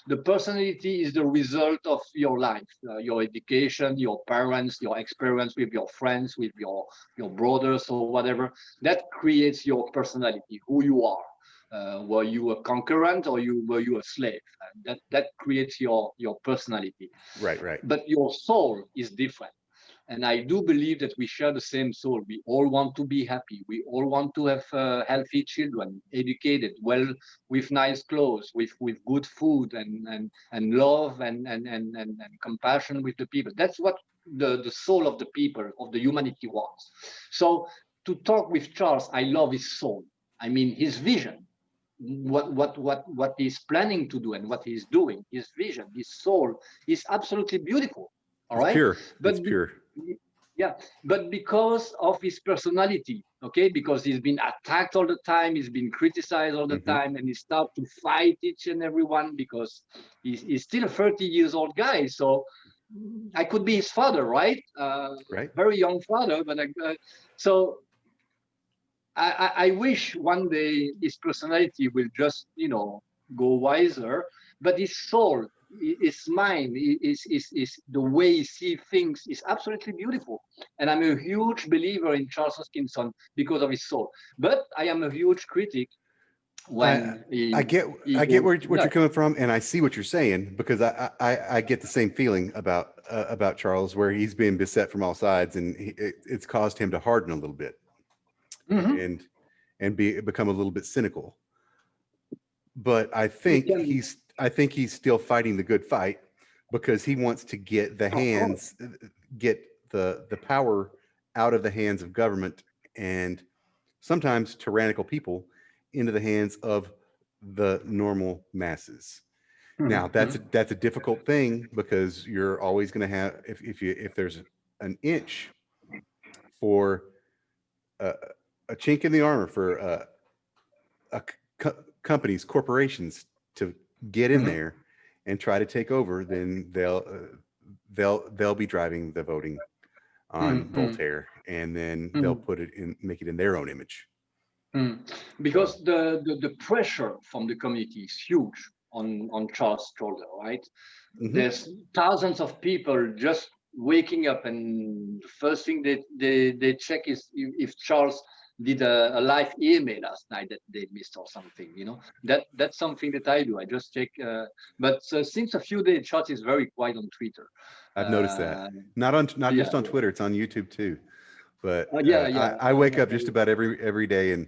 The personality is the result of your life, your education, your parents, your experience with your friends, with your brothers or whatever. That creates your personality, who you are. Were you a conqueror or were you a slave? That creates your personality. Right. But your soul is different. And I do believe that we share the same soul. We all want to be happy. We all want to have healthy children, educated, well, with nice clothes, with good food and love and compassion with the people. That's what the soul of the people, of the humanity wants. So to talk with Charles, I love his soul. I mean, his vision, what he's planning to do and what he's doing, his vision, his soul is absolutely beautiful. All right. It's pure. Yeah, but because of his personality, okay, because he's been attacked all the time, he's been criticized all the time, and he started to fight each and every one because he's still a 30 years old guy. So I could be his father, right? Right. Very young father, but so I wish one day his personality will just, go wiser, but his soul, his mind, is the way he sees things is absolutely beautiful. And I'm a huge believer in Charles Hoskinson because of his soul. But I am a huge critic I when he I get he I get goes what you're nuts. coming from, and I see what you're saying because I get the same feeling about Charles, where he's being beset from all sides, and it's caused him to harden a little bit Mhm. and become a little bit cynical. But You can, I think he's still fighting the good fight because he wants to get of course. get the power out of the hands of government and sometimes tyrannical people into the hands of the normal masses. Now Mhm, mhm, that's a difficult thing because you're always going to have if there's an inch for a, a chink in the armor for a companies, corporations to get in mhm, there and try to take over, then they'll be driving the voting on mhm, mhm, Voltaire, and then they'll mhm. put it in, make it in their own image. Mm. So, Because the pressure from the community is huge on Charles' shoulder, right? mhm. There's thousands of people just waking up, and the first thing they check is if Charles did a live email last night that they missed or something. That's something that I do. I just check. But since a few days, Charles is very quiet on Twitter. I've noticed that. Uh, Not yeah, just on Twitter, it's on YouTube too. But yeah, yeah. I wake up just about every day, and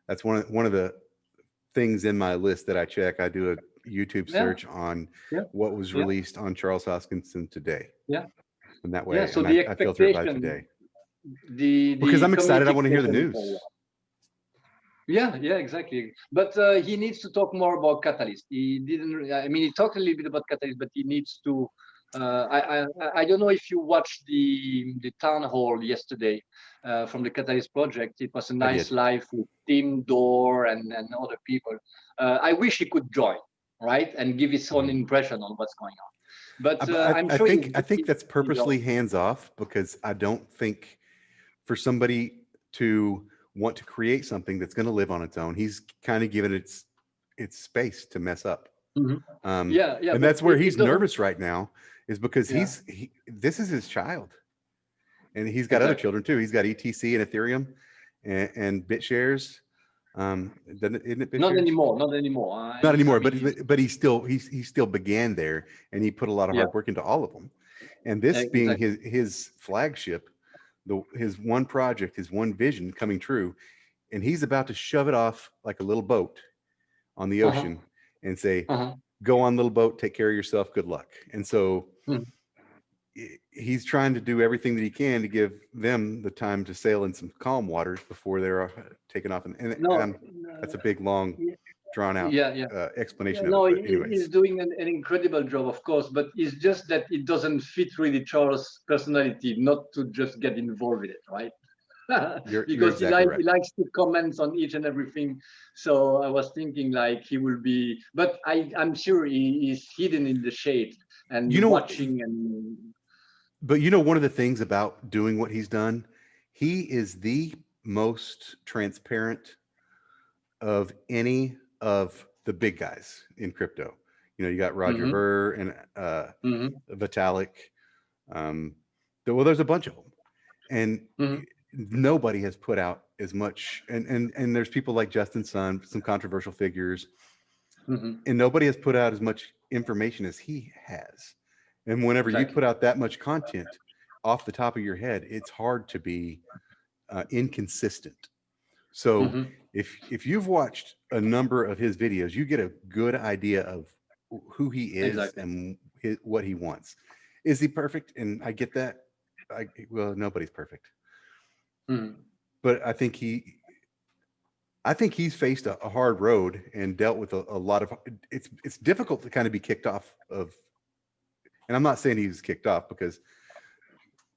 that's one of the things in my list that I check. I do a YouTube Yeah, search on yeah, what was yeah, released on Charles Hoskinson today, yeah, and that yeah. way, So and the I filter it by expectation, today because the I'm excited. I community want to hear the expectation is news. very high. Yeah, yeah, exactly. But he needs to talk more about Catalyst. He didn't. I mean, he talked a little bit about Catalyst, but he needs to. I don't know if you watched the town hall yesterday from the Catalyst project. It was a I nice did. live with Tim Dorr and other people. I wish he could join, right, and give his own Mhm. impression on what's going on. But I'm sure I think that's he's purposely hands off because I don't think for somebody to want to create something that's going to live on its own, he's kind of given its space to mess up. Mhm. Um, Yeah, yeah, and but that's where it he's doesn't. nervous right now, is because Yeah, this is his child, and he's got other exactly. children too. He's got ETC and Ethereum and BitShares. Isn't it Not BitShares? anymore. Not anymore. Not I anymore, mean, he's, but he still began there, and he put a lot of yeah, hard work into all of them. And this being exactly. his flagship, his one project, his one vision coming true, and he's about to shove it off like a little boat on the Uh-huh. ocean and say, Uh-huh. "Go on, little boat, take care of yourself. Good luck." And so Mm. he's trying to do everything that he can to give them the time to sail in some calm waters before they're taken off. And No, that's a big, long, yeah, drawn out yeah, yeah. Yeah, explanation of it. no, But he's anyways, doing an incredible job, of course, but it's just that it doesn't fit really Charles' personality not to just get involved with it, right? you're Because exactly he right. likes to comment on each and everything. So I was thinking like he will be, but I'm sure he is hidden in the shade You and know, watching and. but one of the things about doing what he's done, he is the most transparent of any of the big guys in crypto. You got Roger Mhm, Ver and mhm, Vitalik. Um, well, there's a bunch of them, and mhm, nobody has put out as much. And there's people like Justin Sun, some controversial figures, mhm. and nobody has put out as much information as he has. And whenever you Exactly. put out that much content off the top of your head, it's hard to be inconsistent. So Mhm. if you've watched a number of his videos, you get a good idea of who he is Exactly. and what he wants. Is he perfect? And I get that. Well, nobody's perfect, Mhm. but I think he's faced a hard road and dealt with a lot of. It's difficult to kind of be kicked off of, and I'm not saying he was kicked off because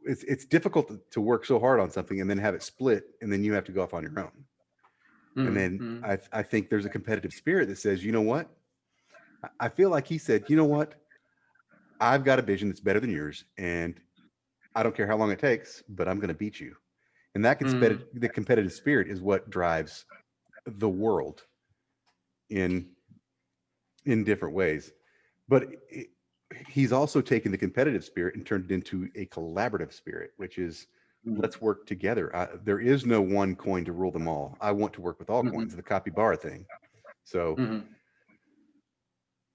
it's difficult to work so hard on something and then have it split and then you have to go off on your own. And Mhm. then Mhm. I think there's a competitive spirit that says, you know what? I feel like he said, you know what? I've got a vision that's better than yours, and I don't care how long it takes, but I'm going to beat you. And that the competitive spirit is what drives the world in different ways. But he's also taken the competitive spirit and turned it into a collaborative spirit, which is let's work together. There is no one coin to rule them all. I want to work with all coins, the capybara thing. So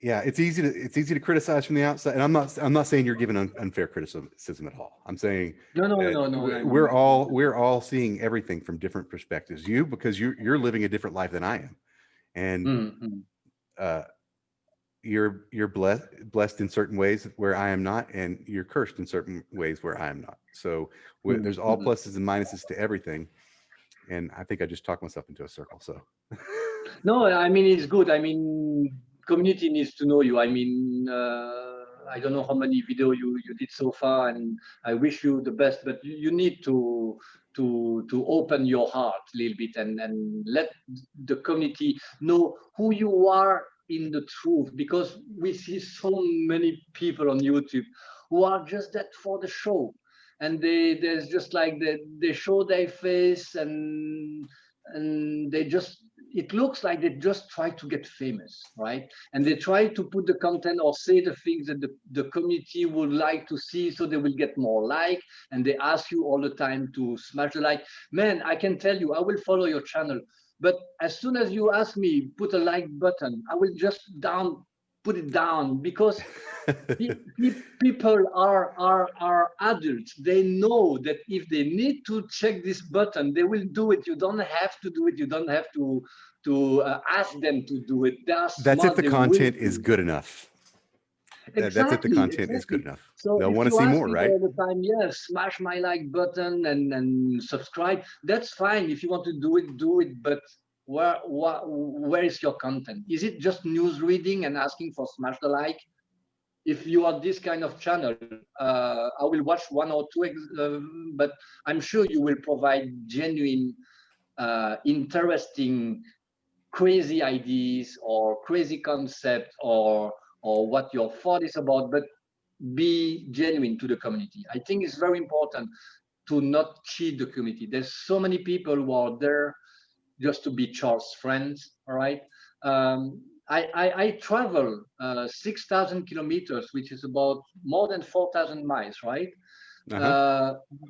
yeah, it's easy to criticize from the outside, and I'm not saying you're giving unfair criticism at all. I'm saying no. we're all seeing everything from different perspectives. Because you're living a different life than I am, and you're blessed in certain ways where I am not, and you're cursed in certain ways where I am not. So there's all pluses and minuses to everything, and I think I just talked myself into a circle. So no, I mean, it's good. I mean, community needs to know you. I mean, I don't know how many videos you did so far, and I wish you the best, but you need to open your heart a little bit and let the community know who you are in the truth, because we see so many people on YouTube who are just that for the show, and there's just like they show their face and they just, it looks like they just try to get famous, right? And they try to put the content or say the things that the community would like to see, so they will get more like, and they ask you all the time to smash the like. Man, I can tell you, I will follow your channel, but as soon as you ask me, put a like button, I will just put it down, because people are adults. They know that if they need to check this button, they will do it. You don't have to do it. You don't have to ask them to do it. That's if the content is good enough. That's if the content is good enough. So they'll want to you see ask more, me right? all the time, yeah, smash my like button and subscribe. That's fine. If you want to do it. But where is your content? Is it just news reading and asking for smash the like? If you are this kind of channel, I will watch one or two, but I'm sure you will provide genuine, interesting, crazy ideas or crazy concept or what your thought is about, but be genuine to the community. I think it's very important to not cheat the community. There's so many people who are there just to be Charles' friends, all right? I travel 6,000 kilometers, which is about more than 4,000 miles, right?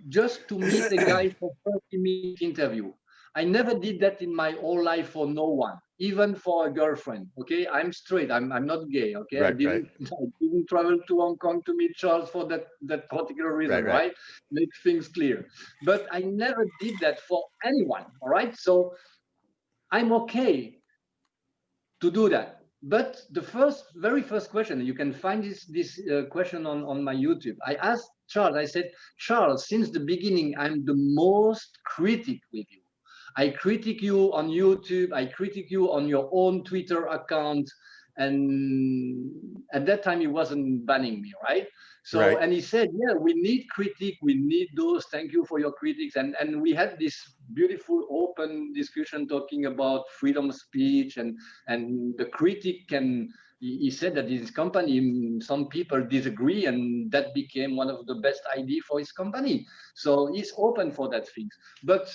Just to meet a guy for 30-minute interview. I never did that in my whole life for no one, even for a girlfriend. Okay, I'm straight. I'm not gay. Okay, right, I didn't travel to Hong Kong to meet Charles for that particular reason. Right. Make things clear. But I never did that for anyone. All right. So I'm okay to do that. But the very first question, you can find this question on my YouTube. I asked Charles, I said, Charles, since the beginning, I'm the most critic with you. I critique you on YouTube. I critique you on your own Twitter account. And at that time, he wasn't banning me, right? So, and he said, yeah, we need critique. We need those. Thank you for your critics. And we had this beautiful open discussion talking about freedom of speech and the critic can, he said that his company, some people disagree, and that became one of the best ideas for his company. So he's open for that things. But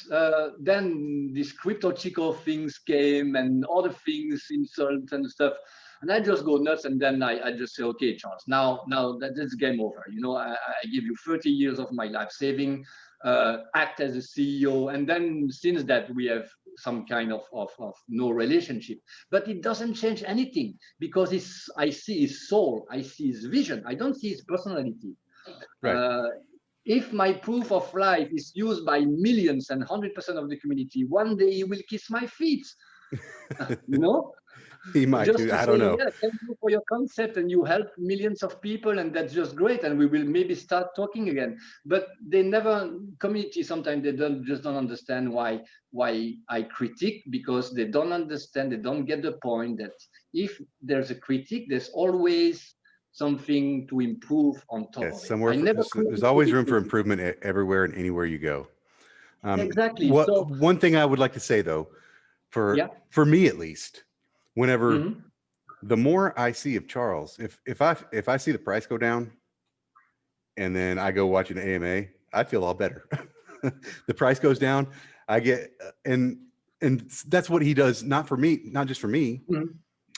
then these crypto Chico things came and other things, insults and stuff. And I just go nuts, and then I just say, okay, Charles, now that's game over. You know, I give you 30 years of my life saving, act as a CEO, and then since that we have some kind of no relationship. But it doesn't change anything, because I see his soul, I see his vision, I don't see his personality. If my proof of life is used by millions and 100% of the community, one day he will kiss my feet. You know? He might just do. I say, don't know. yeah, thank you for your concept, and you help millions of people, and that's just great. And we will maybe start talking again. But they never, community, sometimes they don't understand why I critique, because they don't understand, they don't get the point that if there's a critique, there's always something to improve on top of it. There's always room for improvement everywhere and anywhere you go. Exactly. One thing I would like to say though, for me at least, whenever the more I see of Charles, if I see the price go down and then I go watch an AMA, I feel all better. The price goes down, I get and that's what he does, not for me, not just for me, Mhm.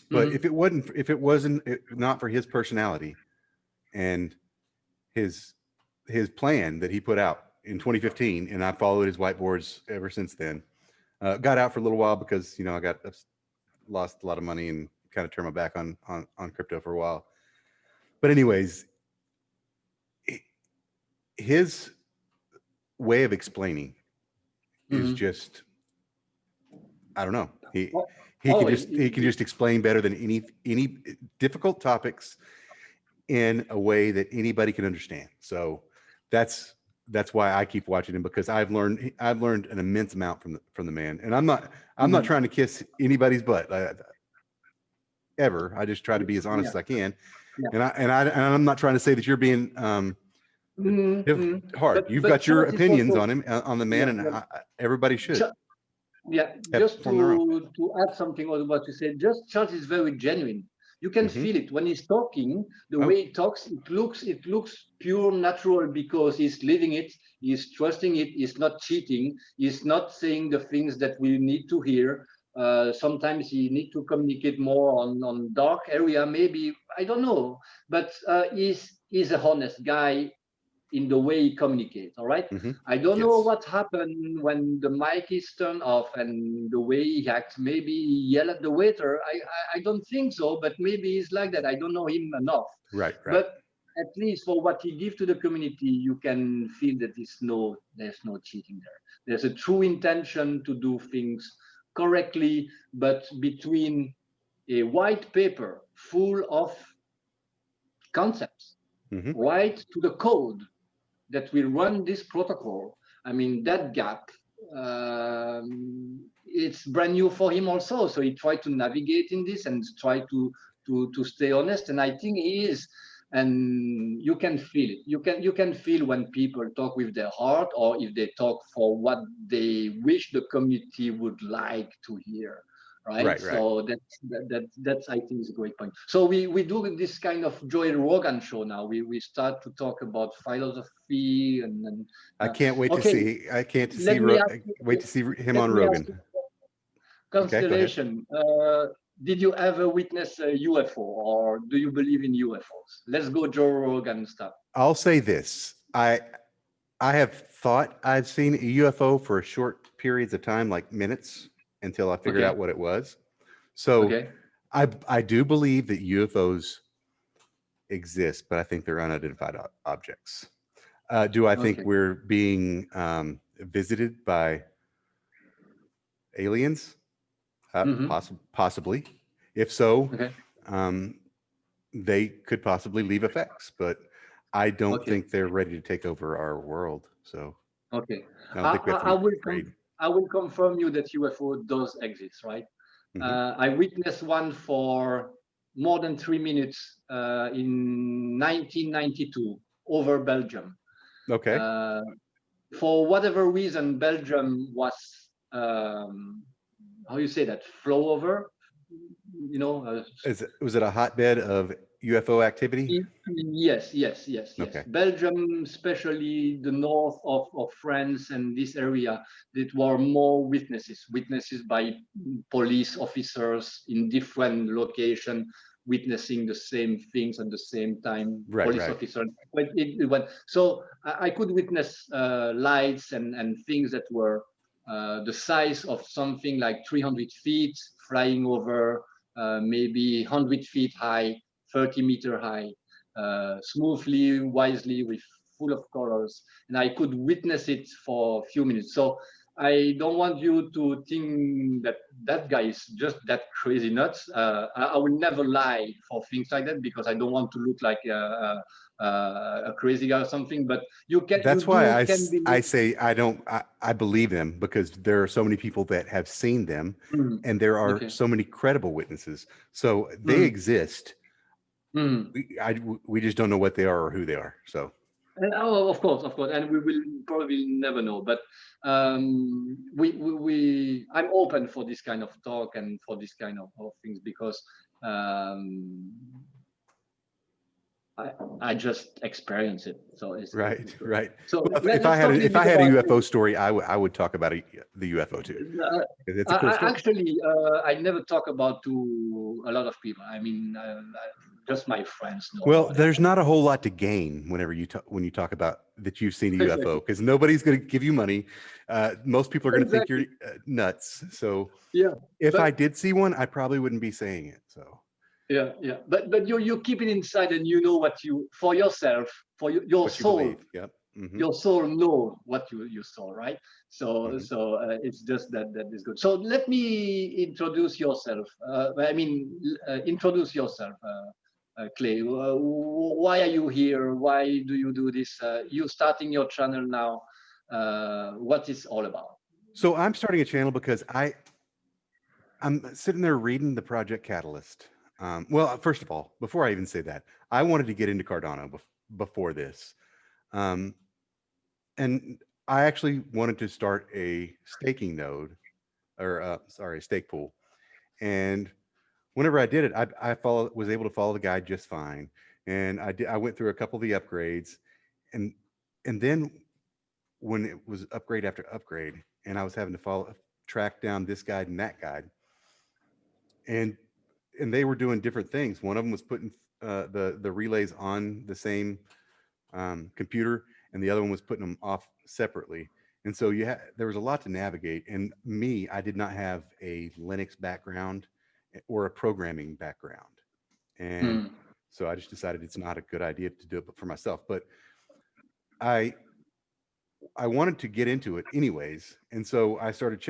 but Mhm. if it wasn't not for his personality and his plan that he put out in 2015, and I followed his whiteboards ever since then. Got out for a little while because I lost a lot of money and kind of turned my back on crypto for a while. But anyways, his way of explaining is Mhm. just, I don't know. Oh, He can just explain better than any difficult topics in a way that anybody can understand. So that's why I keep watching him, because I've learned an immense amount from the man. And I'm not mhm. trying to kiss anybody's butt ever. I just try to be as honest Yeah, as I can. yeah. And I'm not trying to say that you're being Mhm. Mhm. hard. You've But got your Charles is opinions also, on him, on the man, yeah, and yeah. everybody should Yeah, have just form their own. to add something on what you said, just Charles is very genuine. You can Hmm. feel it when he's talking. The Oh, way he talks, it looks pure, natural, because he's living it. He's trusting it. He's not cheating. He's not saying the things that we need to hear. Sometimes he need to communicate more on dark area. Maybe I don't know, but he's a honest guy in the way he communicates. All right. hmm, I don't know yes, what happened when the mic is turned off and the way he acts. Maybe he yell at the waiter. I don't think so, but maybe he's like that. I don't know him enough. right, right. But at least for what he gives to the community, you can feel that there's no cheating there. There's a true intention to do things correctly, but between a white paper full of concepts, Hmm. right to the code that will run this protocol. I mean, that gap, it's brand new for him also. So he tried to navigate in this and try to stay honest. And I think he is. And you can feel it. You can feel when people talk with their heart, or if they talk for what they wish the community would like to hear, right? Right, right. So that's I think is a great point. So we do this kind of Joe Rogan show now. We start to talk about philosophy and I can't wait to okay. see. I can't to see. Let me ask Wait you. to see him Let on me ask Rogan. you. Okay, go ahead. Constellation. Did you ever witness a UFO, or do you believe in UFOs? Let's go Joe Rogan stuff. I'll say this. I have thought I've seen a UFO for short periods of time, like minutes, until I figured out Okay. what it was. So Okay. I do believe that UFOs exist, but I think they're unidentified objects. Do I think Okay. we're being visited by aliens? Mm-hmm. Possibly. If so, Okay. um, they could possibly leave effects, but I don't Okay. think they're ready to take over our world. So Okay. I don't think we have to I be will afraid. I will confirm you that UFO does exist, right? Hmm. I witnessed one for more than 3 minutes in 1992 over Belgium. Okay. Uh, for whatever reason, Belgium was how you say that, flow over, you know, Was it a hotbed of UFO activity? Yes, yes, yes, yes. Okay. Belgium, especially the north of France and this area, there were more witnesses by police officers in different locations, witnessing the same things at the same time. Right, Police right. officers, but it went. So I could witness lights and things that were the size of something like 300 feet flying over, maybe 100 feet high, 30-meter high, smoothly, wisely, with full of colors, and I could witness it for a few minutes. So I don't want you to think that that guy is just that crazy nuts. I will never lie for things like that, because I don't want to look like a crazy guy or something. But you That's why do can I believe. say I believe them, because there are so many people that have seen them, Mm, and there are okay. so many credible witnesses. So they Mm, exist. mm. We just don't know what they are or who they are. So Oh, of course, and we will probably never know. But I'm open for this kind of talk and for this kind of things because um, I just experience it. So it's Right, good. right. So Well, if I let's had talk a little bit a about. UFO story, I would talk about the UFO too. It's a cool story. Actually, I never talk about to a lot of people. I mean, just my friends know Well, about it. there's not a whole lot to gain whenever when you talk about that you've seen a Exactly. UFO, because nobody's going to give you money. Most people are going to think you're Exactly. nuts. So Yeah. if I But did see one, I probably wouldn't be saying it. So yeah. But you keep it inside, and you know what you for yourself, for your what you soul. believe. Yep. Mm-hmm. Your soul know what you saw, right? So Mm-hmm. it's just that is good. So let me introduce yourself. Introduce yourself, Clay. Why are you here? Why do you do this? You starting your channel now. What is all about? So I'm starting a channel because I'm sitting there reading the Project Catalyst. Well, first of all, before I even say that, I wanted to get into Cardano before this. Um, and I actually wanted to start a staking node, or sorry, a stake pool. And whenever I did it, I was able to follow the guide just fine. And I went through a couple of the upgrades, and then when it was upgrade after upgrade, and I was having to track down this guide and that guide, and they were doing different things. One of them was putting the relays on the same computer, and the other one was putting them off separately. And so there was a lot to navigate. And I did not have a Linux background or a programming background, and Mm. so I just decided it's not a good idea to do it for myself. But I wanted to get into it anyways, and so I started.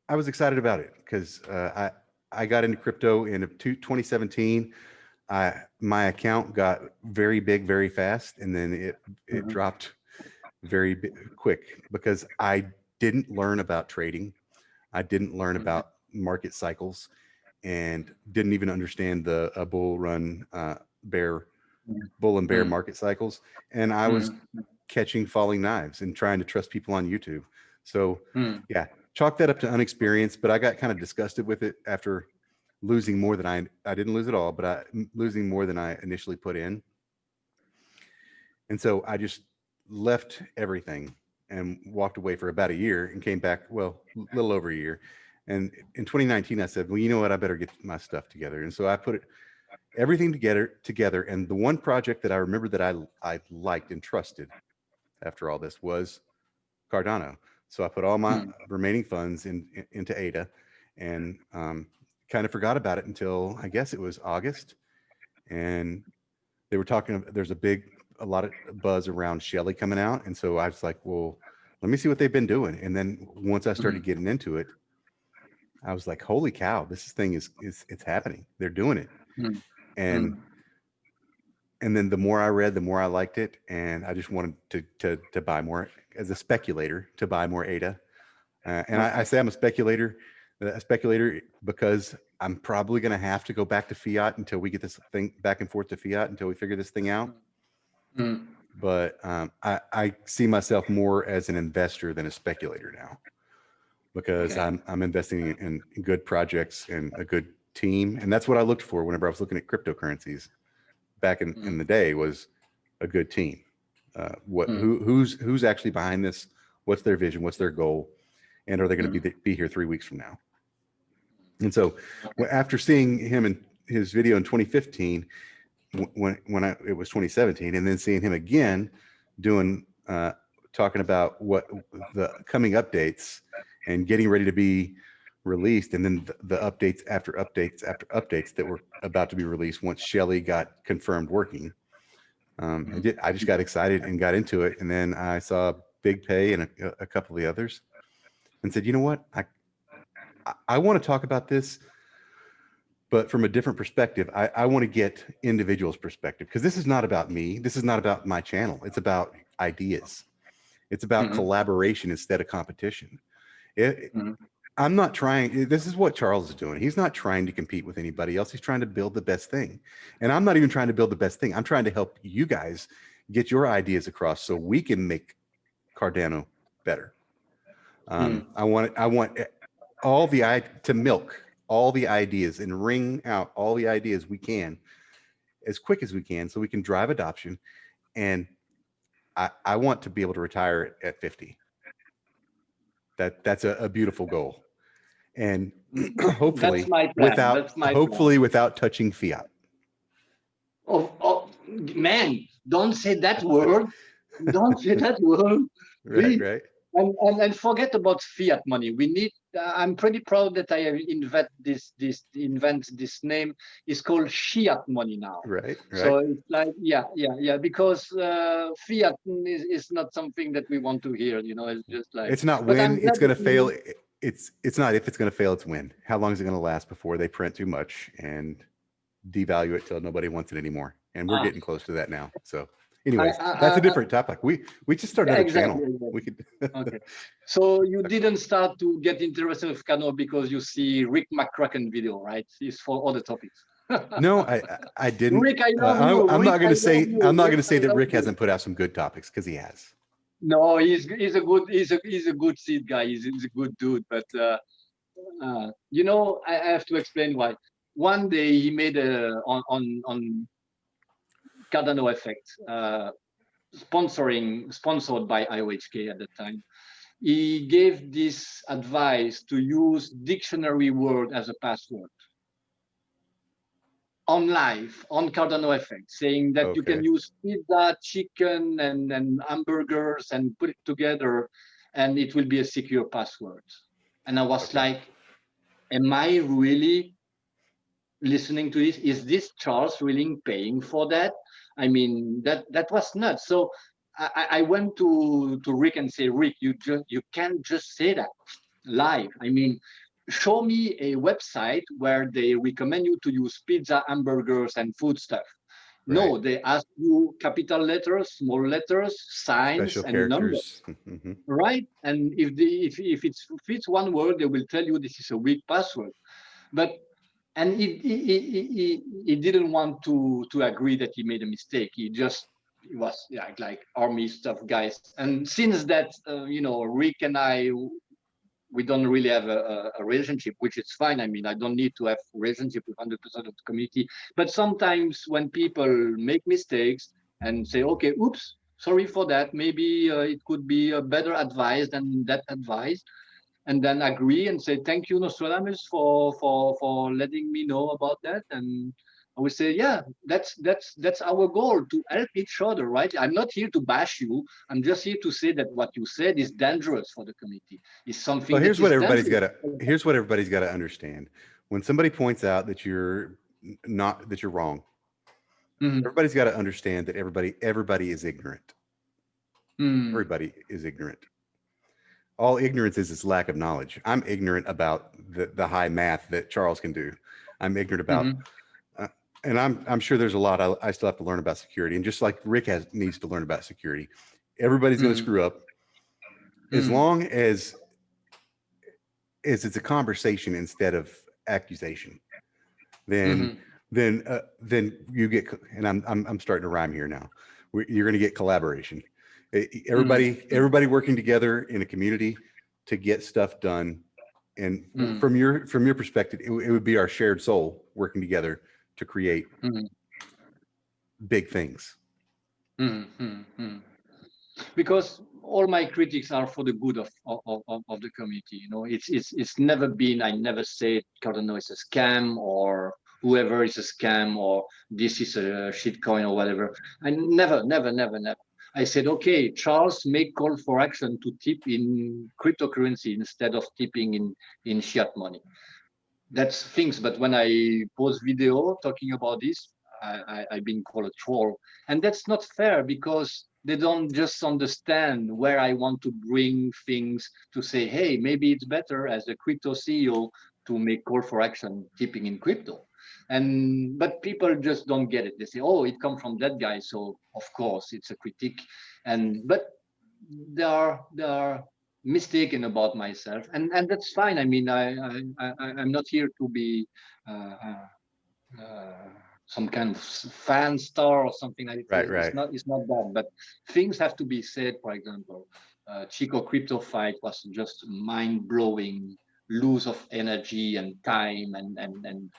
I was excited about it because I got into crypto in 2017. My account got very big very fast, and then it Mhm. dropped very quick because I didn't learn about trading. I didn't learn Mhm. about market cycles, and didn't even understand the bull run, bull and bear Mhm. market cycles. And I was Mhm. catching falling knives and trying to trust people on YouTube. So Mhm. yeah, chalk that up to unexperienced, but I got kind of disgusted with it after losing more than I didn't lose it all, but losing more than I initially put in. And so I just left everything and walked away for about a year and came back, well, a little over a year. And in 2019, I said, well, you know what? I better get my stuff together. And so I put everything together. And the one project that I remember that I liked and trusted after all this was Cardano. So I put all my Mhm. remaining funds into ADA, and kind of forgot about it until I guess it was August. And they were talking, there's a lot of buzz around Shelly coming out. And so I was like, well, let me see what they've been doing. And then once I started Mhm. getting into it, I was like, holy cow, this thing is it's happening. They're doing it. Mhm. And Mhm. then the more I read, the more I liked it. And I just wanted to buy more as a speculator, to buy more ADA. And I Okay. say I'm a speculator because I'm probably going to have to go back to fiat until we get this thing back and forth to fiat until we figure this thing out. Mhm. But I see myself more as an investor than a speculator now, because Okay. I'm investing in good projects and a good team, and that's what I looked for whenever I was looking at cryptocurrencies back in Mhm. the day, was a good team. Mhm. Who's actually behind this? What's their vision? What's their goal? And are they going to Mhm. be here 3 weeks from now? And so after seeing him in his video in 2015, it was 2017, and then seeing him again doing talking about what the coming updates and getting ready to be released, and then the updates after updates after updates that were about to be released once Shelly got confirmed working. I just got excited and got into it, and then I saw Big Pay and a couple of the others, and said, you know what, I want to talk about this, but from a different perspective. I want to get individuals' perspective, because this is not about me. This is not about my channel. It's about ideas. It's about Mhm. collaboration instead of competition. It, Mhm. I'm not trying. This is what Charles is doing. He's not trying to compete with anybody else. He's trying to build the best thing. And I'm not even trying to build the best thing. I'm trying to help you guys get your ideas across so we can make Cardano better. I want to milk all the ideas and wring out all the ideas we can as quick as we can so we can drive adoption. And I want to be able to retire at 50. That's a beautiful goal. And hopefully That's my plan. without touching fiat. Oh, man, don't say that word. Don't say that word. Right, right. And forget about fiat money. We need. I'm pretty proud that I invent this name. It's called fiat money now. Right, right. So it's like because fiat is not something that we want to hear. You know, it's just like it's not when it's going to fail. It's not if it's going to fail. It's when. How long is it going to last before they print too much and devalue it till nobody wants it anymore? And we're getting close to that now. So. Anyways, that's a different topic. We just started another channel. Exactly. We could. Okay. So you didn't start to get interested with Cardano because you see Rick McCracken video, right? It's for other topics. No, I didn't. Rick, I love you. I'm not going to say that Rick you. hasn't put out some good topics, because he has. No, he's a good seed guy. He's a good dude. But you know, I have to explain why. One day he made on Cardano effect, sponsored by IOHK at the time. He gave this advice to use dictionary word as a password on live, on Cardano effect, saying that you can use pizza, chicken, and hamburgers and put it together, and it will be a secure password. And I was like, am I really listening to this? Is this Charles really paying for that? I mean, that was nuts. So I went to Rick and say, Rick, you can't just say that live. I mean, show me a website where they recommend you to use pizza, hamburgers, and food stuff. Right. No, they ask you capital letters, small letters, signs, special and characters. Numbers. Right? And if it fits one word, they will tell you this is a weak password. But and he didn't want to agree that he made a mistake. He was like army stuff, guys. And since that, you know, Rick and I, we don't really have a relationship, which is fine. I mean, I don't need to have a relationship with 100% of the community. But sometimes when people make mistakes and say, okay, oops, sorry for that. Maybe it could be a better advice than that advice. And then agree and say, thank you, NostrADAmus, for letting me know about that. And I would say, yeah, that's our goal, to help each other, right? I'm not here to bash you. I'm just here to say that what you said is dangerous for the community. It's something. Well, here's what everybody's got to understand. When somebody points out that you're wrong, everybody's got to understand that everybody is ignorant. Everybody is ignorant. All ignorance is lack of knowledge. I'm ignorant about the high math that Charles can do. I'm ignorant about, and I'm sure there's a lot I still have to learn about security. And just like Rick needs to learn about security, everybody's going to screw up. As long as it's a conversation instead of accusation, then you get. And I'm starting to rhyme here now. You're going to get collaboration. Everybody working together in a community to get stuff done. And from your perspective, it would be our shared soul working together to create big things. Because all my critics are for the good of the community. You know, it's never been, I never said Cardano is a scam or whoever is a scam or this is a shitcoin or whatever. I never. I said, okay, Charles, make call for action to tip in cryptocurrency instead of tipping in fiat money. That's things. But when I post video talking about this, I've been called a troll. And that's not fair, because they don't just understand where I want to bring things to say, hey, maybe it's better as a crypto CEO to make call for action tipping in crypto. But people just don't get it. They say, oh, it comes from that guy, so of course it's a critique. But they are mistaken about myself, and that's fine. I mean, I'm not here to be some kind of fan star or something like that. Right. It's not that, but things have to be said. For example, Chico Crypto fight was just mind-blowing lose of energy and time, and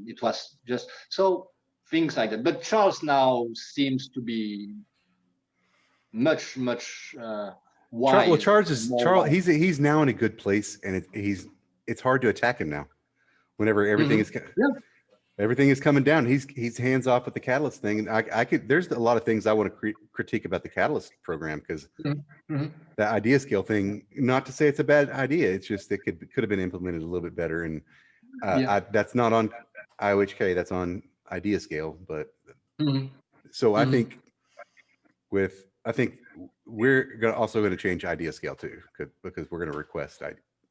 it was just so things like that. But Charles now seems to be much wise. Well, Charles. He's now in a good place, and it's hard to attack him now. Whenever everything is everything is coming down, he's hands off with the Catalyst thing. And I could there's a lot of things I want to critique about the Catalyst program, because the idea scale thing. Not to say it's a bad idea, it's just it could have been implemented a little bit better. And that's not on IOHK, that's on idea scale. But so I think we're also going to change idea scale too, because we're going to request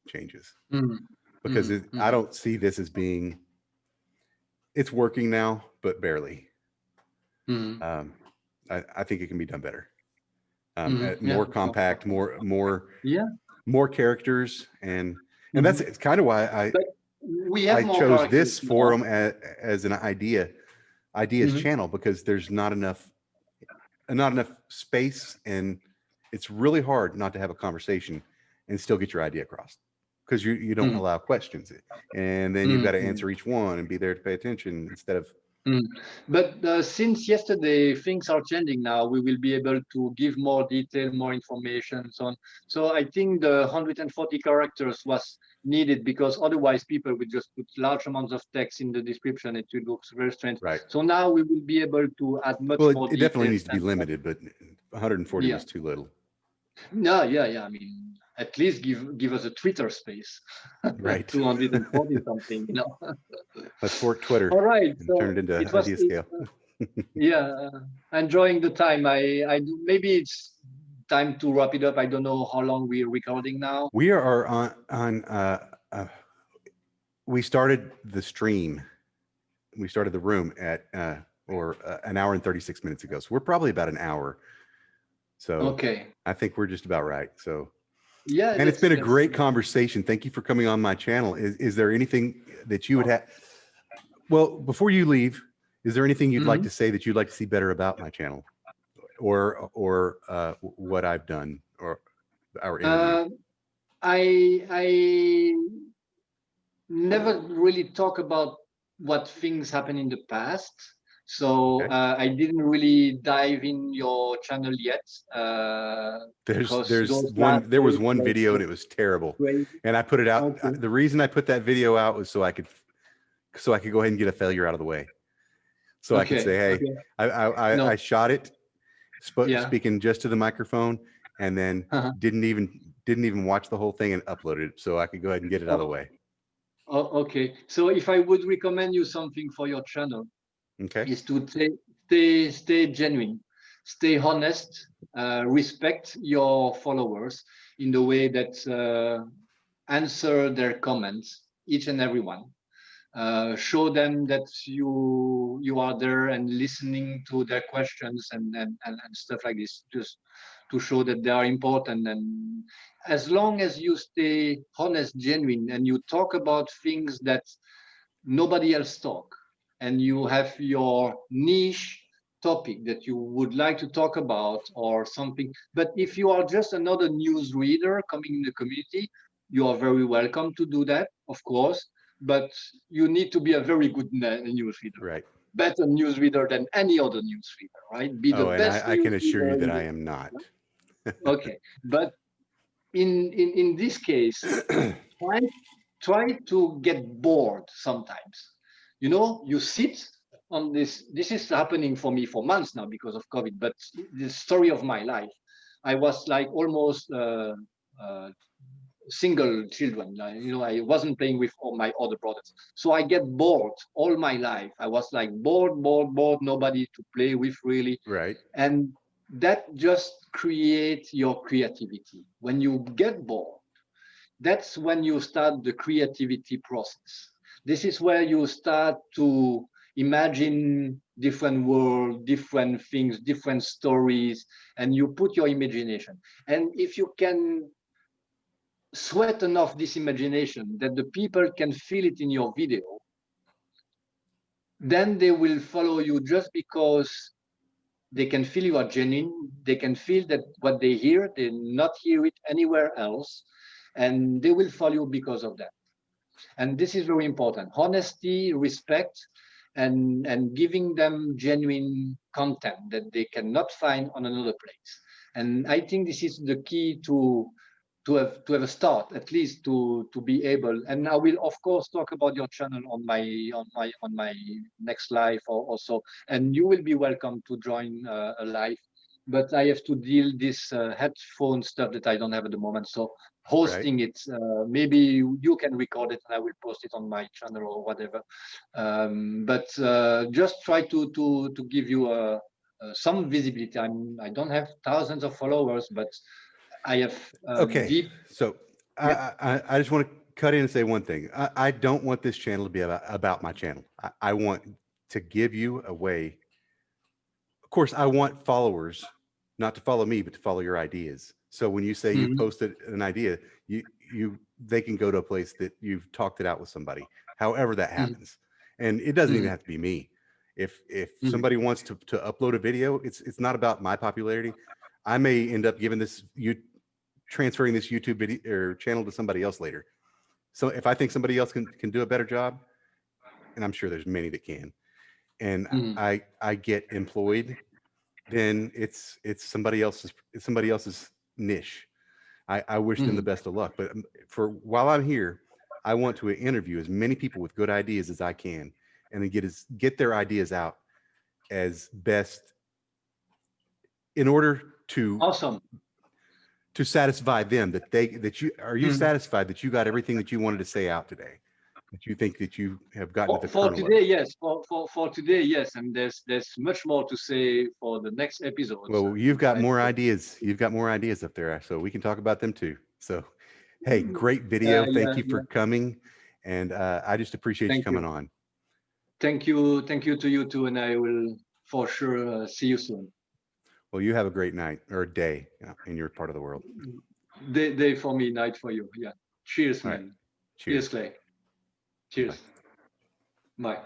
changes. Because I don't see this as being, it's working now, but barely. I think it can be done better. More compact, more characters, and that's it's kind of why I chose this forum as an ideas channel, because there's not enough space, and it's really hard not to have a conversation and still get your idea across, because you don't allow questions, and then you've got to answer each one and be there to pay attention instead of. But since yesterday, things are changing now. We will be able to give more detail, more information, and so on. So I think the 140 characters was needed, because otherwise people would just put large amounts of text in the description. It will look very strange. Right. So now we will be able to add much more. It definitely needs to be limited, but 140 was too little. No, I mean, at least give us a Twitter space. Right. 240 something, Let's fork Twitter. All right. So turn it into idea scale. Enjoying the time. I do. Maybe it's time to wrap it up. I don't know how long we're recording now. We are on we started the stream. We started the room at an hour and 36 minutes ago. So we're probably about an hour. So okay, I think we're just about right. So and it's been a great conversation. Thank you for coming on my channel. Is there anything that you would have? Well, before you leave, is there anything you'd like to say that you'd like to see better about my channel, or what I've done, or our interview? I never really talk about what things happened in the past. So I didn't really dive in your channel yet. There was one video and it was terrible, and I put it out. The reason I put that video out was so I could go ahead and get a failure out of the way. So I could say, hey, I shot it, speaking just to the microphone, and then didn't even watch the whole thing and uploaded it, so I could go ahead and get it out of the way. Oh, okay. So if I would recommend you something for your channel, is to stay genuine, stay honest, respect your followers in the way that answer their comments, each and every one. Show them that you are there and listening to their questions and stuff like this, just to show that they are important. And as long as you stay honest, genuine, and you talk about things that nobody else talk, and you have your niche topic that you would like to talk about or something. But if you are just another news reader coming in the community, you are very welcome to do that, of course. But you need to be a very good news reader, right? Better news reader than any other news reader, right? Be the best. I can assure you that I am not. Okay, but in this case, try to get bored sometimes. You sit on this. This is happening for me for months now because of COVID. But the story of my life, I was like almost single children. I wasn't playing with all my other brothers, so I get bored all my life. I was like bored, nobody to play with really. Right. And that just creates your creativity. When you get bored, that's when you start the creativity process. This is where you start to imagine different worlds, different things, different stories, and you put your imagination. And if you can sweat enough this imagination that the people can feel it in your video, then they will follow you just because they can feel you are genuine. They can feel that what they hear, they not hear it anywhere else, and they will follow you because of that. And this is very important: honesty, respect, and giving them genuine content that they cannot find on another place. And I think this is the key to have a start, at least to be able. And I will of course talk about your channel on my next live or also, and you will be welcome to join a live. But I have to deal this headphone stuff that I don't have at the moment. So hosting it, maybe you can record it and I will post it on my channel or whatever. But just try to give you some visibility. I don't have thousands of followers, but I have Okay. deep. So I just want to cut in and say one thing. I don't want this channel to be about my channel. I want to give you a way. Of course, I want followers not to follow me, but to follow your ideas. So when you say you posted an idea, they can go to a place that you've talked it out with somebody, however that happens. And it doesn't even have to be me. If somebody wants to upload a video, it's not about my popularity. I may end up giving this transferring this YouTube video or channel to somebody else later. So if I think somebody else can do a better job, and I'm sure there's many that can, and I get employed, then it's somebody else's niche. I wish them the best of luck. But for while I'm here, I want to interview as many people with good ideas as I can, and then get their ideas out as best in order to to satisfy them that you are you satisfied that you got everything that you wanted to say out today, that you think that you have gotten to the for kernel today, of. yes. For today, yes. And there's much more to say for the next episodes. Well, you've got more ideas. You've got more ideas up there, so we can talk about them too. So, hey, great video. Thank you for coming, and I just appreciate you coming on. Thank you to you too, and I will for sure see you soon. Well, you have a great night or a day in your part of the world. Day for me, night for you. Yeah. Cheers, man. Cheers, Clay. Cheers. Bye.